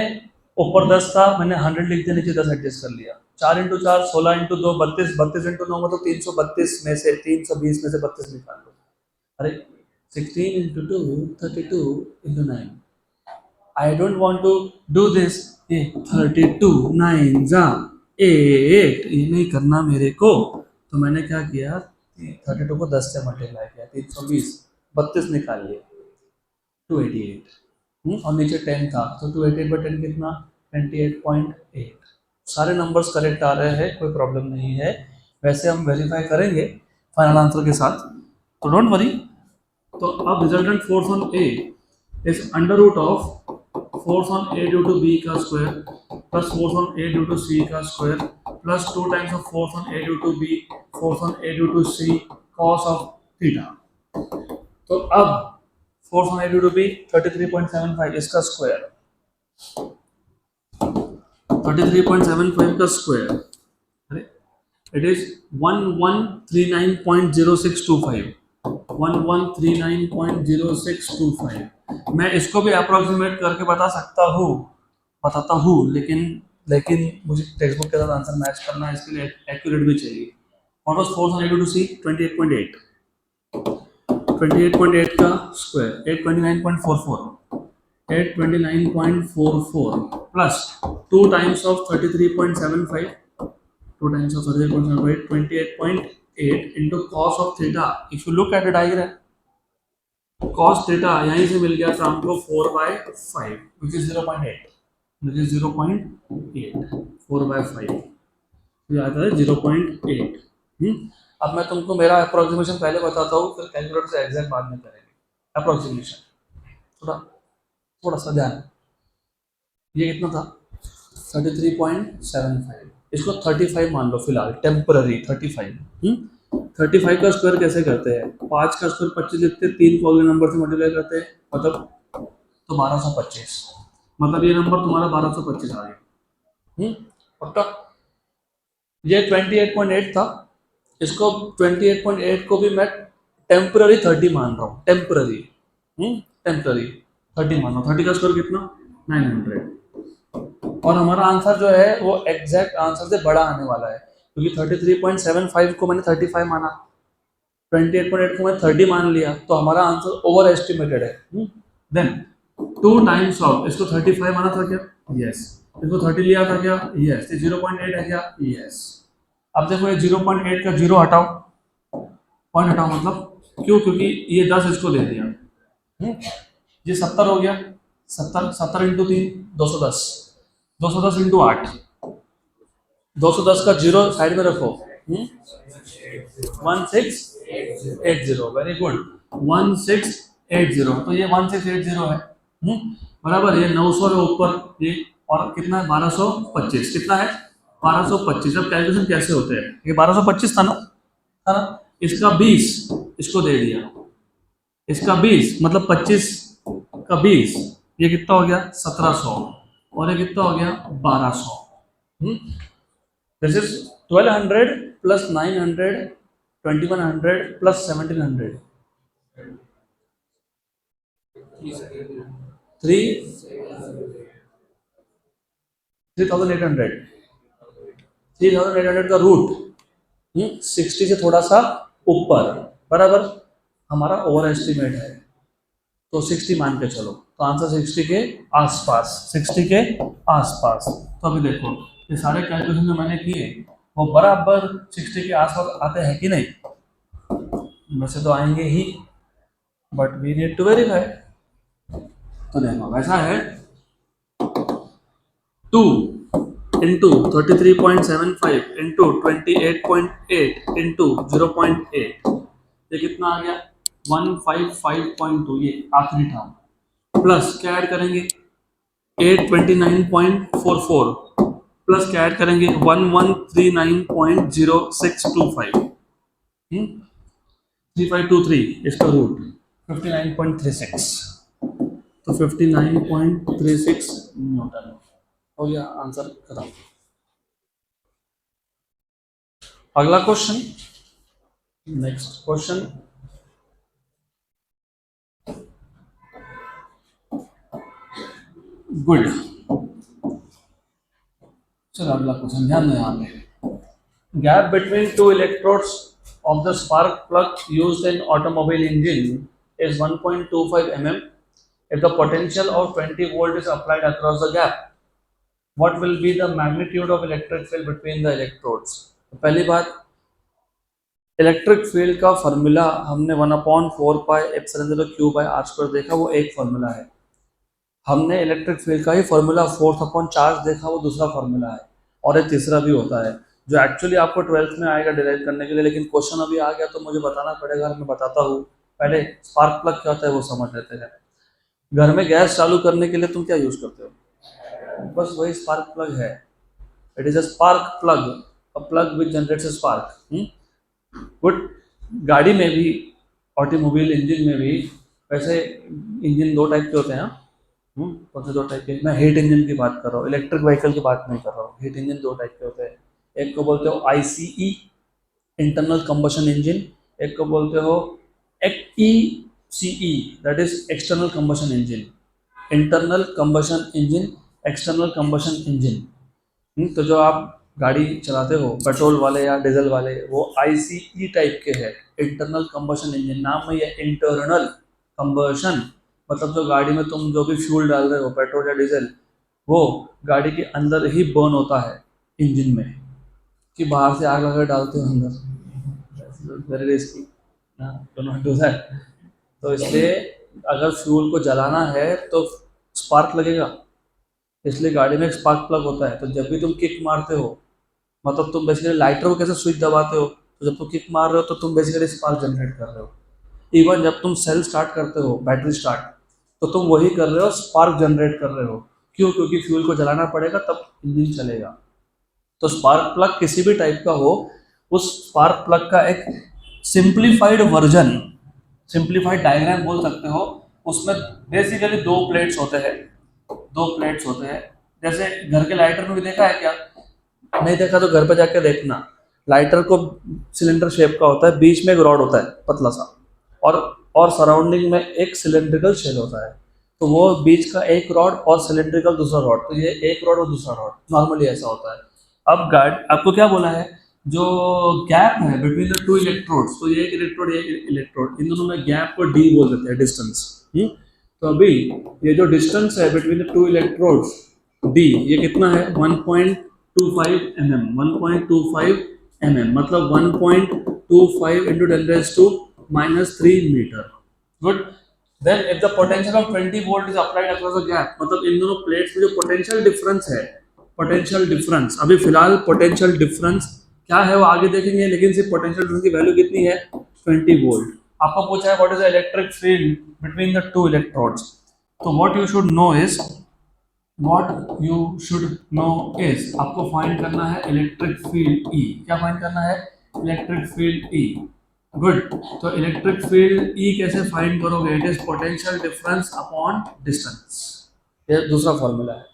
ऊपर 10 था, मैंने 100 लिख दिया, नीचे 10 एडजस्ट कर लिया। 4 इंटू 4 16 इंटू 2 32, 32 इंटू 9 मतलब 332 में से 320 में से 32 निकाल लो। अरे 16 into 2 32 into 9, I don't want to do this. ये 32 9 जा 8, ये नहीं करना मेरे को। तो मैंने क्या किया, 32 को 10 से मल्टीप्लाई किया, 320, 32 निकाल लिया 288, और नीचे 10 था, तो 288/10 कितना, 28.8। सारे नंबर्स करेक्ट आ रहे हैं, कोई प्रॉब्लम नहीं है। वैसे हम वेरीफाई करेंगे फाइनल आंसर के साथ, तो डोंट वरी। तो अब resultant force on A is under root of force on A due to B का square plus force on A due to C का square plus 2 times of force on A due to B force on A due to C cos of theta. तो अब force on A due to B 33.75, इसका square 33.75 का square, अरे it is 1139.0625, 1139.0625। मैं इसको भी approximate करके बताता हूँ, लेकिन मुझे टेक्स्ट बुक के साथ आंसर मैच करना है, इसके लिए एक्यूरेट भी चाहिए। What was force on A to C, 28.8, 28.8 का square 829.44, 829.44 plus 2 times of 33.75, 2 times of 33.75, 28.8 into cos of theta. If you look at the diagram, cos theta यहीं से मिल गया था हमको 4/5, which is 0.8, which is 0.8, 4/5, ये आता है 0.8। अब मैं तुमको मेरा अप्रोक्सीमेशन पहले बताता हूँ, फिर कैलकुलेटर से एग्जैक्ट बाद में करेंगे अप्रोक्सीमेशन। थोड़ा सा ध्यान, ये कितना था 33.75, इसको 35 मान लो फिलहाल, टेम्पररी 35। 35 का स्क्वायर कैसे करते हैं, 5 का स्क्वायर 25 लिखते हैं, 3 को अगले नंबर से मल्टीप्लाई करते हैं, मतलब तो 1225, मतलब ये नंबर तुम्हारा 1225 आ गया। पक्का। ये 28.8 था, इसको 28.8 को भी मैं टेम्पररी 30 मान रहा हूँ, टेम्पररी 30 मान रहा हूँ। 30 का स्क्वायर कितना, 900। और हमारा आंसर जो है वो एग्जैक्ट आंसर से बड़ा आने वाला है, क्योंकि 33.75 को मैंने 35 माना, 28.8 को मैंने 30 मान लिया, तो हमारा आंसर ओवर एस्टिमेटेड है। देन 2 टाइम्स ऑफ, इसको 35 माना था क्या, यस। इसको 30 लिया था क्या, यस। 0.8 है क्या, यस। अब देखो ये 0.8 का 0 हटाओ, पॉइंट हटाओ, मतलब क्यों, क्योंकि ये 10 इसको दे दिया, ये 70 हो गया, 70 इंटू 3 210, 210 इंटू 8, 210 का 0 साइड में रखो, 1680, वेरी गुड, 1680, तो ये 1680 है, बराबर। ये 900 है ऊपर, ये और कितना है 1225, कितना है 1225। अब कैलकुलेशन कैसे होते हैं, ये 1225 था ना, इसका 20 इसको दे दिया, इसका 20 मतलब 25 का 20, ये कितना हो गया 1700, और ये कितना हो गया 1200। दिस इज 1200 प्लस 900, 2100 प्लस 1700, 3800, 3800 का रूट 60 से थोड़ा सा ऊपर, बराबर। हमारा ओवर एस्टिमेट है, तो 60 मान के चलो, तो आंसर 60 के आसपास, 60 के आसपास। तो अभी देखो ये सारे कैलकुलेशन जो मैंने किए वो बराबर 60 के आसपास आते हैं कि नहीं, वैसे तो आएंगे ही, but we need to verify. तो देखो वैसा है 2 इंटू 33.75 इंटू 28.8 इंटू 0.8, ये कितना आ गया 155.2, ये आखिरी टर्म, प्लस क्या ऐड करेंगे 829.44, प्लस क्या ऐड करेंगे 1139.0625, 3523, इसका रूट 59.36, तो 59.36 न्यूटन हो गया आंसर खत्म। अगला क्वेश्चन, नेक्स्ट क्वेश्चन, गुड। चलो अगला क्वेश्चन ध्यान दें, यहाँ पे gap between two electrodes of the spark plug used in automobile engine is 1.25 mm. If the potential of 20 volt is applied across the gap, what will be the magnitude of electric field between the electrodes? पहली बात, electric field का formula हमने 1/4 pi epsilon 0 q/r² देखा, वो एक formula है। हमने electric field का ही फॉर्मूला फोर्थ अपॉन चार्ज देखा, वो दूसरा फॉर्मूला है, और एक तीसरा भी होता है जो एक्चुअली आपको ट्वेल्थ में आएगा डिराइव करने के लिए, लेकिन क्वेश्चन अभी आ गया तो मुझे बताना पड़ेगा, मैं बताता हूँ। पहले स्पार्क प्लग क्या होता है वो समझ लेते हैं। घर में गैस चालू करने के लिए तुम क्या यूज करते हो? बस वही स्पार्क प्लग है। It is a spark plug, a plug which generates a spark. Good. गाड़ी में भी, ऑटोमोबाइल इंजन में भी, वैसे इंजन दो टाइप के होते हैं। कौन से दो टाइप के? मैं हीट इंजन की बात कर रहा हूँ, इलेक्ट्रिक व्हीकल की बात नहीं कर रहा हूँ। हीट इंजन दो टाइप के होते हैं। एक को बोलते हो आईसीई, इंटरनल कंबशन इंजन। एक को बोलते हो ECE, that is external combustion engine. Internal combustion engine, external combustion engine. तो जो आप गाड़ी चलाते हो पेट्रोल वाले या डीजल वाले, वो आईसीई टाइप के हैं, इंटरनल कंबशन इंजन। नाम में ये इंटरनल कंबशन, मतलब जो गाड़ी में तुम जो भी फ्यूल डाल रहे हो, पेट्रोल या डीजल, वो गाड़ी के अंदर ही बर्न होता है इंजन में, कि बाहर से आग लगा डालते हो अंदर, very risky, do not do that. तो इसलिए अगर फ्यूल को जलाना है तो स्पार्क लगेगा, इसलिए गाड़ी में एक स्पार्क प्लग होता है। तो जब भी तुम किक मारते हो, मतलब तुम बेसिकली लाइटर को कैसे स्विच दबाते हो, तो जब तुम किक मार रहे हो तो तुम बेसिकली स्पार्क जनरेट कर रहे हो। इवन जब तुम सेल स्टार्ट करते हो, बैटरी स्टार्ट, तो तुम वही कर रहे हो, स्पार्क जनरेट कर रहे हो। क्यों? क्योंकि फ्यूल को जलाना पड़ेगा तब इंजन चलेगा। तो स्पार्क प्लग किसी भी टाइप का हो, उस स्पार्क प्लग का एक सिंप्लीफाइड वर्जन, सिंप्लीफाइड डायग्राम बोल सकते हो। उसमें बेसिकली दो प्लेट्स होते हैं, दो प्लेट्स होते हैं। जैसे घर के लाइटर में भी देखा है क्या? नहीं देखा तो घर पे जाके देखना। लाइटर को सिलेंडर शेप का होता है, बीच में एक रॉड होता है पतला सा, और सराउंडिंग में एक सिलेंड्रिकल शेल होता है। तो वो बीच का एक रॉड और सिलेंड्रिकल दूसरा रॉड, तो ये एक रॉड और दूसरा रॉड, नॉर्मली ऐसा होता है। अब गार्ड आपको क्या बोला है? जो गैप है बिटवीन द टू इलेक्ट्रोड्स, तो ये एक इलेक्ट्रोड, ये एक इलेक्ट्रोड, इन दोनों में गैप को डी बोल देते हैं, डिस्टेंस। तो अभी ये जो डिस्टेंस है between the two electrodes, D, ये कितना है? 1.25 mm, 1.25 mm, मतलब 1.25 into 10 raised to -3 मीटर। Good. Then if the potential of 20 volt is applied across the gap, मतलब इन दोनों प्लेट्स में जो पोटेंशियल डिफरेंस है, पोटेंशियल डिफरेंस, अभी फिलहाल पोटेंशियल डिफरेंस क्या है वो आगे देखेंगे, लेकिन सिर्फ पोटेंशियल डिफरेंस की वैल्यू कितनी है? 20 वोल्ट। आपको पूछा है what is the electric field between the two electrodes. तो what you should know is, what you should know is, आपको फाइंड करना है इलेक्ट्रिक फील्ड ई। क्या फाइंड करना है? Electric field E. गुड। तो इलेक्ट्रिक फील्ड ई कैसे find करोगे? It is potential difference upon distance, ये दूसरा फॉर्मूला है।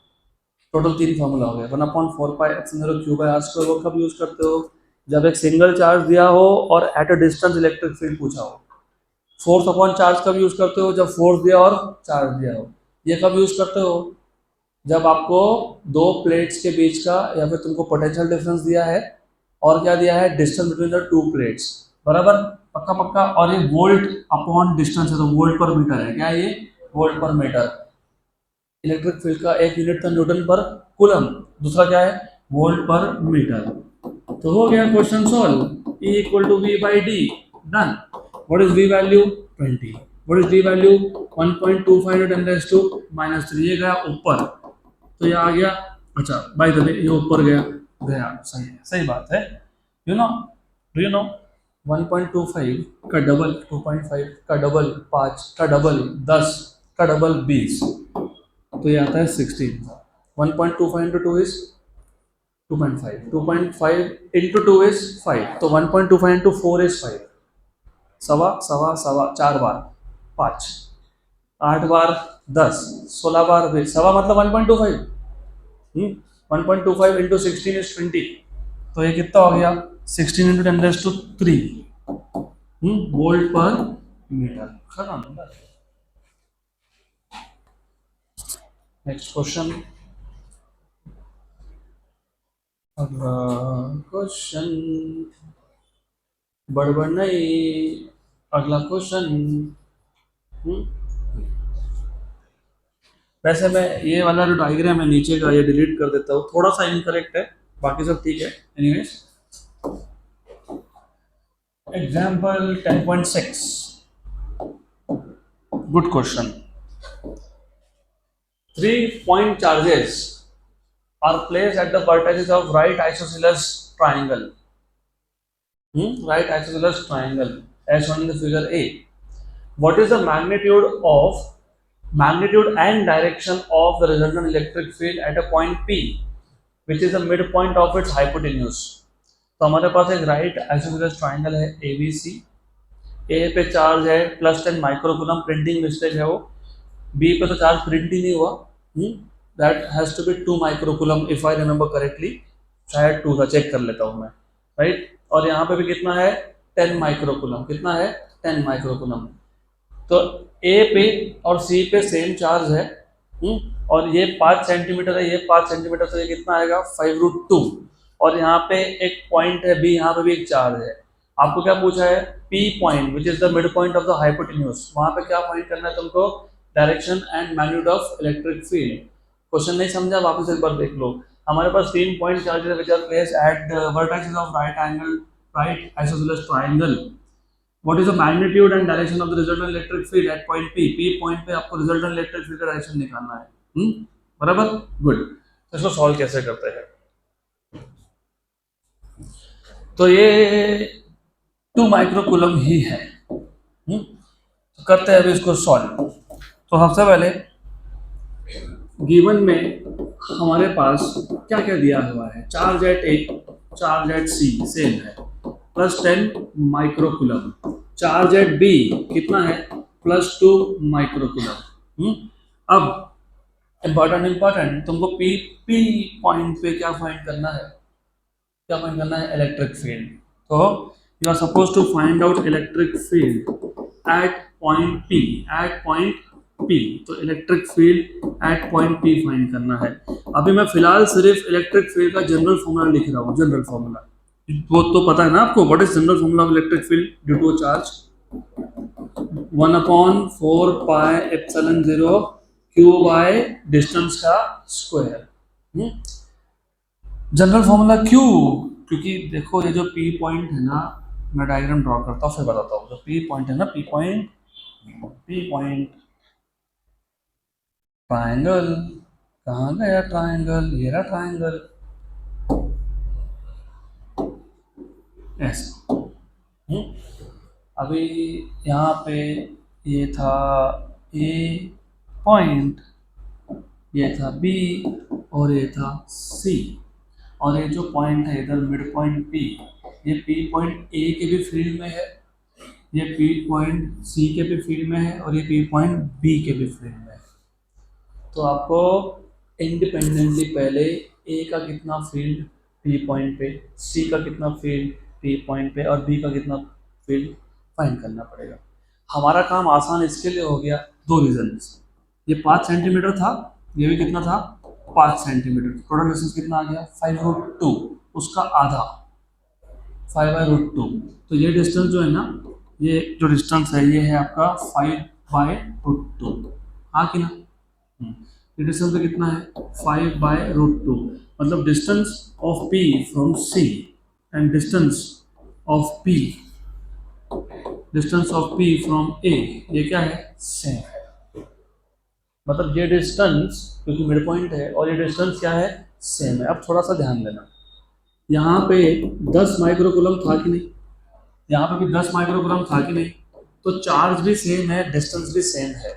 टोटल तीन फॉर्मूला हो गए। 1/4 pi epsilon zero Q by R square, वो कब यूज करते हो? जब एक सिंगल चार्ज दिया हो और at a distance electric field पूछा हो। फोर्स अपॉन चार्ज कब यूज करते हो? जब फोर्स दिया और चार्ज दिया हो। ये कब यूज करते हो? जब आपको दो प्लेट्स के बीच का, या फिर तुमको पोटेंशियल डिफरेंस दिया है और क्या दिया है? Distance between the to plates, बराबर, पक्का पक्का। और ये वोल्ट अपॉन डिस्टेंस है, तो वोल्ट पर मीटर है। क्या है ये? वोल्ट पर मीटर। इलेक्ट्रिक फील्ड का एक यूनिट था न्यूटन पर कूलम, दूसरा क्या है? वोल्ट पर मीटर। तो हो गया question solve. E equal to V by D, done. What is V value? 20। What is D value? 1.25 10 raise to -3। ये गया ऊपर, तो ये आ गया। अच्छा बाय द वे, ये ऊपर गया, गया, सही है, सही बात है। You know, do you know 1.25 का डबल 2.5 का डबल 5 का डबल 10 का डबल 20, तो ये आता है 16। 1.25 into two is 2.5, 2.5 into two is 5, तो 1.25 इंटू 4 इज 5। सवा सवा सवा, 4 बार 5, 8 बार 10, 16 बार 20, सवा मतलब 1.25। 1.25 इंटू 16 इज 20, तो ये कितना हो गया? 16 इंटू 10 रेज़ टू 3 वोल्ट पर मीटर। खत्म। Next question. अगला क्वेश्चन, बड़बड़ नहीं, अगला क्वेश्चन। वैसे मैं ये वाला जो डायग्राम है नीचे का, ये डिलीट कर देता हूँ, थोड़ा सा इनकरेक्ट है, बाकी सब ठीक है। Anyways, example 10.6, good question. 3 point charges are placed at the vertices of right isosceles triangle. Right isosceles triangle as shown in the figure A. What is the magnitude and direction of the resultant electric field at a point P, which is the midpoint of its hypotenuse? तो हमारे पास एक right isosceles triangle है A B C. ए पे charge है +10 microcoulomb, printing mistake है वो. B पे तो चार्ज प्रिंट ही नहीं हुआ. That has to be 2 microcoulomb if I remember correctly. शायद 2 था, चेक कर लेता हूँ मैं. राइट. और यहाँ पे भी कितना है? 10 माइक्रोकूलम. कितना है? 10 माइक्रोकूलम. तो ए पे और सी पे सेम चार्ज है. और ये 5 सेंटीमीटर है, ये 5 सेंटीमीटर, तो ये कितना आएगा? 5√2. और यहाँ पे एक पॉइंट है बी, यहाँ पे भी एक चार्ज है. आपको क्या पूछा है? P point which is the mid point of the hypotenuse. वहां पे क्या फाइंड करना है तुमको? Direction and magnitude of electric field. Question नहीं समझा? वापस एक बार देख लो. हमारे पास 3 point charges which are placed at vertices of right isosceles triangle. What is the magnitude and direction of the resultant electric field at point P? P point पे आपको resultant electric field का डायरेक्शन निकालना है. बराबर. Good. तो इसको solve कैसे करते हैं? तो ये 2 माइक्रोकूलम ही है. तो करते हैं अभी इसको सॉल्व. तो सबसे पहले गिवन में हमारे पास क्या क्या दिया हुआ है? Charge at A, charge at C same है, +10 माइक्रोकूलम. चार्ज एट बी कितना है? +2 माइक्रोकूलम. अब इंपॉर्टेंट तुमको पी पॉइंट पे क्या फाइंड करना है? क्या फाइंड करना है? Electric field. तो you are suppose to find out electric field at point P. At point P. तो electric field at point P find करना है. अभी मैं फिलहाल सिर्फ इलेक्ट्रिक फील्ड का जनरल फॉर्मूला लिख रहा हूँ. जनरल फॉर्मूला वो तो पता है ना आपको. What is general formula of electric field due to charge? 1/4πε0 q by distance का स्क्वायर. जनरल फॉर्मूला क्यों? क्योंकि देखो ये जो पी पॉइंट है ना, मैं डायग्राम ड्रॉ करता हूँ फिर बताता हूँ. जो पी पॉइंट है ना, पी पॉइंट ट्राइंगल. कहाँ गया ट्राइंगल? ये रहा ट्राइंगल. ऐसा. अभी यहाँ पे ये था ए पॉइंट, ये था बी और ये था सी. और ये जो पॉइंट है इधर मिड पॉइंट पी, ये पी पॉइंट ए के भी फील्ड में है, ये पी पॉइंट सी के भी फील्ड में है, और ये पी पॉइंट बी के भी फील्ड में है. तो आपको इंडिपेंडेंटली पहले ए का कितना फील्ड पी पॉइंट पे, सी का कितना फील्ड पी पॉइंट पे, और बी का कितना फील्ड फाइंड करना पड़ेगा. हमारा काम आसान इसके लिए हो गया, 2 रीजन. ये 5 सेंटीमीटर था, ये भी कितना था? 5 सेंटीमीटर. टोटल डिस्टेंस कितना आ गया? 5√2. उसका आधा 5/√2. तो ये डिस्टेंस जो है ना, ये जो डिस्टेंस है ये है आपका 5/√2. हाँ कि ना? ये डिस्टेंस कितना है? 5/√2. मतलब distance of P from C and distance of P from A, ये क्या है? सेम है. मतलब ये डिस्टेंस क्योंकि मिड पॉइंट है और ये डिस्टेंस क्या है? सेम है. अब थोड़ा सा ध्यान देना, यहाँ पे 10 माइक्रोकूलम था कि नहीं? यहाँ पे भी 10 माइक्रोकूलम था कि नहीं? तो चार्ज भी सेम है, डिस्टेंस भी सेम है.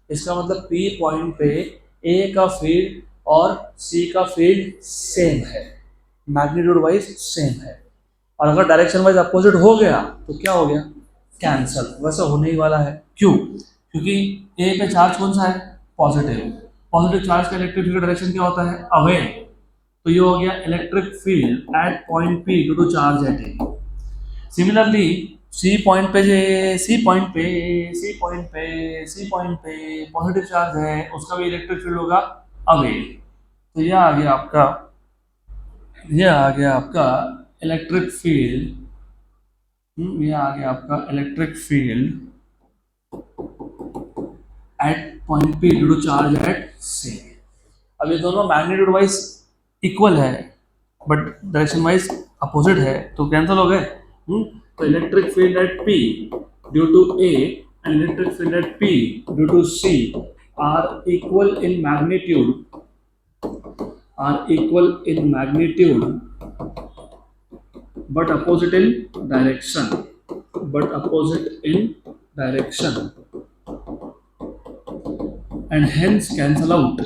इसका मतलब पी पॉइंट पे ए का फील्ड और सी का फील्ड सेम है, मैग्नीट्यूड वाइज सेम है. और अगर डायरेक्शन वाइज अपोजिट हो गया तो क्या हो गया? कैंसल. वैसा होने ही वाला है. क्यों? क्योंकि ए पे चार्ज कौन सा है? पॉजिटिव. पॉजिटिव चार्ज का इलेक्ट्रिक फील्ड डायरेक्शन क्या होता है? अवे. तो ये हो गया electric field at point P due to charge at A. Similarly C point पे पॉजिटिव चार्ज है, उसका भी इलेक्ट्रिक फील्ड होगा अवे. तो ये आ गया आपका इलेक्ट्रिक फील्ड. ये आ गया आपका electric field at point P due to charge at C. अब ये दोनों मैग्नीट्यूड वाइज इक्वल है बट डायरेक्शन वाइज अपोजिट है, तो कैंसिल हो गए. तो electric field at P due to A and electric field at P due to C are equal in magnitude, but opposite in direction, and hence cancel out,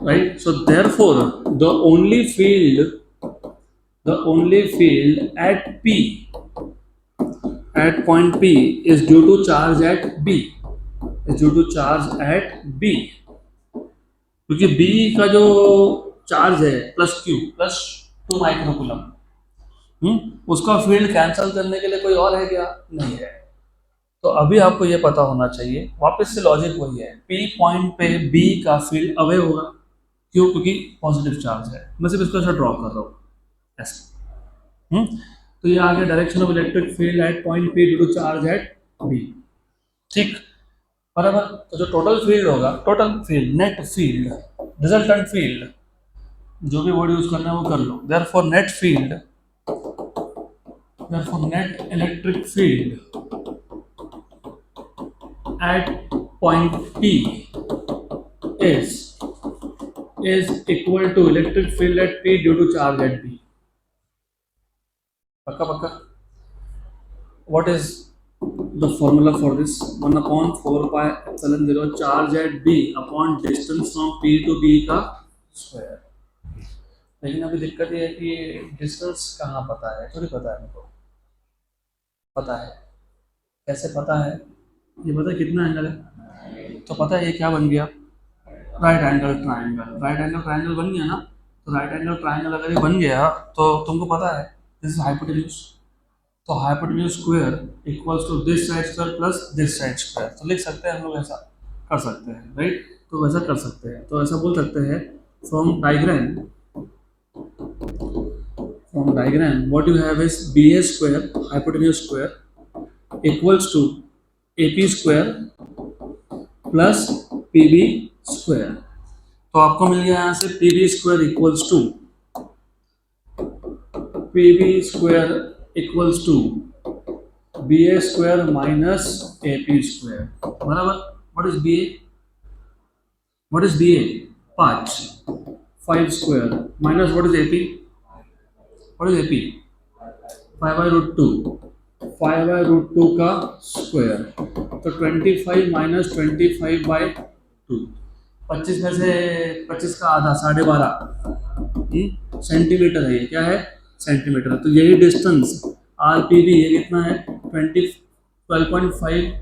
right? So therefore the only field at point P is due to charge at B, क्योंकि B का जो charge है +Q +2 microcoulomb, उसका field cancel करने के लिए कोई और है क्या? नहीं है। तो अभी आपको ये पता होना चाहिए, वापस से लॉजिक वही है, P पॉइंट पे B का फील्ड अवे होगा, क्यों? क्योंकि पॉजिटिव चार्ज है। मैं सिर्फ इसको ऐसा ड्रॉ कर रहा हूँ ऐसे। तो ये आ गया direction of electric field at point P due to charge at B, ठीक, बराबर। तो जो टोटल फील्ड होगा, नेट फील्ड, रिजल्टेंट फील्ड, जो भी वर्ड यूज करना है वो कर लो। Therefore net electric field at point P is equal to electric field at P due to charge at B. पक्का? What is the formula for this? 1/4 pi epsilon 0 charge at B upon distance from P to B का square. लेकिन अभी दिक्कत ये है कि distance कहाँ पता है, थोड़ी पता है मेरे को। पता है, कैसे पता है? ये पता है कितना एंगल है, तो पता है ये क्या बन गया, राइट एंगल ट्राइंगल बन गया ना। तो राइट एंगल ट्राइंगल अगर ये बन गया तो तुमको पता है दिस इज हाइपोटेन्यूज, तो hypotenuse square equals to this side square plus this side square. तो लिख सकते हैं हम लोग, ऐसा कर सकते हैं, राइट? तो वैसा कर सकते हैं, तो ऐसा बोल सकते हैं from diagram what you have is BA square hypotenuse square equals to AP square plus PB square. तो आपको मिल गया यहाँ से PB square equals to BA square minus AP square, बराबर। What is BA? 5 square minus what is AP? 5/√2 का square, तो 25 minus 25/2, 25 में से 25 का आधा 12.5 सेंटीमीटर है। ये क्या है? सेंटीमीटर। तो यही डिस्टेंस RPB ये कितना है? 12.5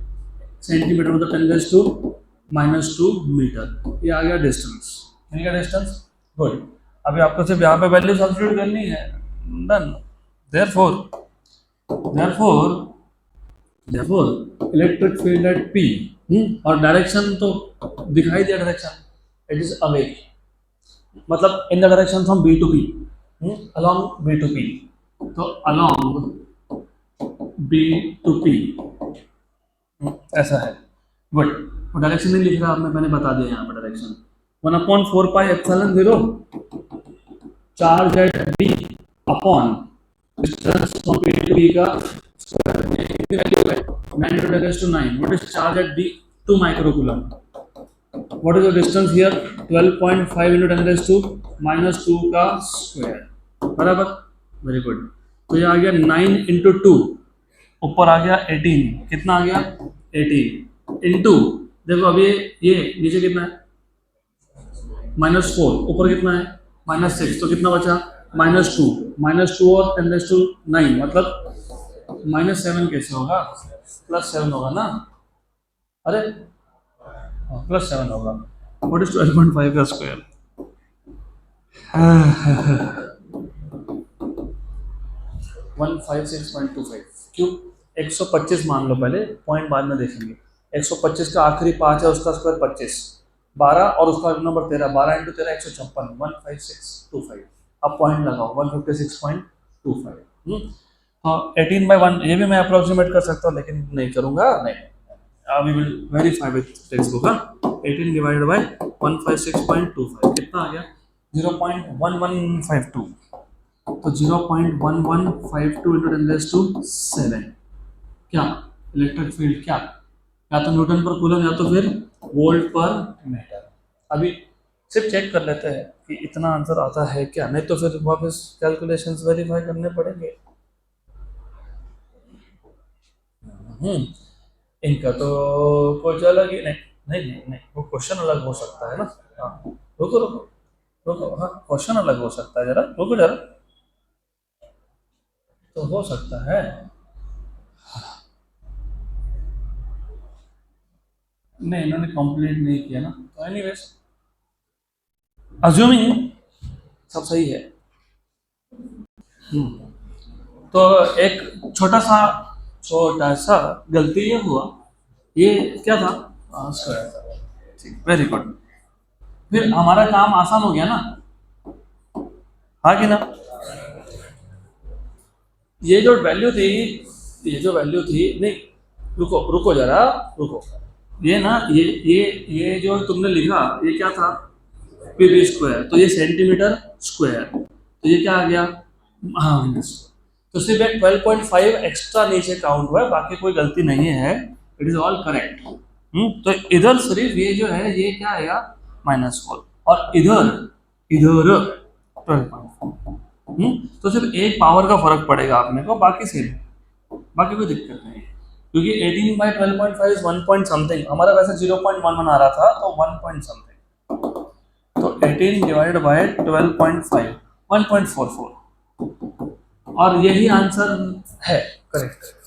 सेंटीमीटर, मतलब 10⁻⁻² मीटर। ये आ गया डिस्टेंस। गुड। अभी आपको सिर्फ यहाँ पे वैल्यू सब्स्टिट्यूट करनी है, done. therefore electric field eight P, और डायरेक्शन तो दिखाई दिया, डायरेक्शन इट इज अवे, मतलब in the direction from B to P, along B to P, तो along B to P ऐसा है। गुड। डायरेक्शन नहीं लिख रहा, मैंने बता दिया यहाँ पर direction. 1/4 pi epsilon 0 charge at B upon distance from P to B का स्क्वायर में कितनी वैल्यू है? 9 × 10⁹. What is charge at B? 2 microcoulomb. What is the distance here? 12.5 × 10⁻² का स्क्वायर, बराबर। Very good. तो ये आ गया 9 × 2, ऊपर आ गया 18, कितना आ गया? 18 इंटू, देखो अभी ये नीचे कितना है? -4, ऊपर कितना है? -6, तो कितना बचा? -2 और 10⁻⁹, मतलब -7 कैसे होगा? +7 होगा ना? अरे +7 होगा। व्हाट इज 12.5 का स्क्वायर? 156.25 क्यों? 125 मान लो, पहले पॉइंट बाद में देखेंगे। 125 का आखिरी 5 है, उसका स्क्वायर 25, 12 और उसका नंबर 13, 12 × 13 156, 15625। अब पॉइंट लगाओ 156.25। हाँ 18/1, ये भी मैं अप्रोक्सीमेट कर सकता हूँ, लेकिन नहीं करूँगा, नहीं। We will verify with textbook. 18 divided by 156.25 कितना आ गया? 0.1152। तो 0.1152 × 10⁻⁷ क्या इलेक्ट्रिक फील्ड क्या, या तो न्यूटन पर कूलम या तो फिर वोल्ट पर मीटर। अभी सिर्फ चेक कर लेते हैं कि इतना आंसर आता है क्या, नहीं तो फिर वापस कैलकुलेशंस वेरीफाई करने पड़ेंगे। हम्म इनका तो कुछ अलग ही नहीं, नहीं नहीं नहीं, वो क्वेश्चन अलग हो सकता है ना। हाँ, रुको रुको रुको, हाँ क्वेश्चन अलग हो सकता है, जरा रुको जरा, तो हो सकता है। नहीं, इन्होंने कंप्लीट नहीं किया ना, तो एनीवेज अज्यूमिंग सब सही है। तो एक छोटा सा गलती ये हुआ, ये क्या था, स्क्वायर था। ठीक, वेरी गुड। फिर हमारा काम आसान हो गया ना, हाँ कि ना। ये जो वैल्यू थी, ये जो वैल्यू थी, नहीं रुको रुको जरा, रुको। ये ना, ये जो तुमने लिखा, ये क्या था, पीवी स्क्वायर, तो ये सेंटीमीटर स्क्वायर, तो ये क्या आ गया, हाँ माइनस। तो सिर्फ एक 12.5 एक्स्ट्रा नीचे काउंट हुआ है, बाकी कोई गलती नहीं है, इट इज ऑल करेक्ट। तो इधर सिर्फ ये जो है ये क्या आएगा, -4, और इधर इधर 12.5। तो सिर्फ एक पावर का फर्क पड़ेगा अपने को, बाकी सेम, बाकी कोई दिक्कत नहीं है। क्योंकि 18/12.5 इज 1 पॉइंट समथिंग, हमारा वैसे 0.11 आ रहा था, तो 1 पॉइंट समथिंग, तो 18 डिवाइड बाय 12.5, 1.44, और यही आंसर है, करेक्ट।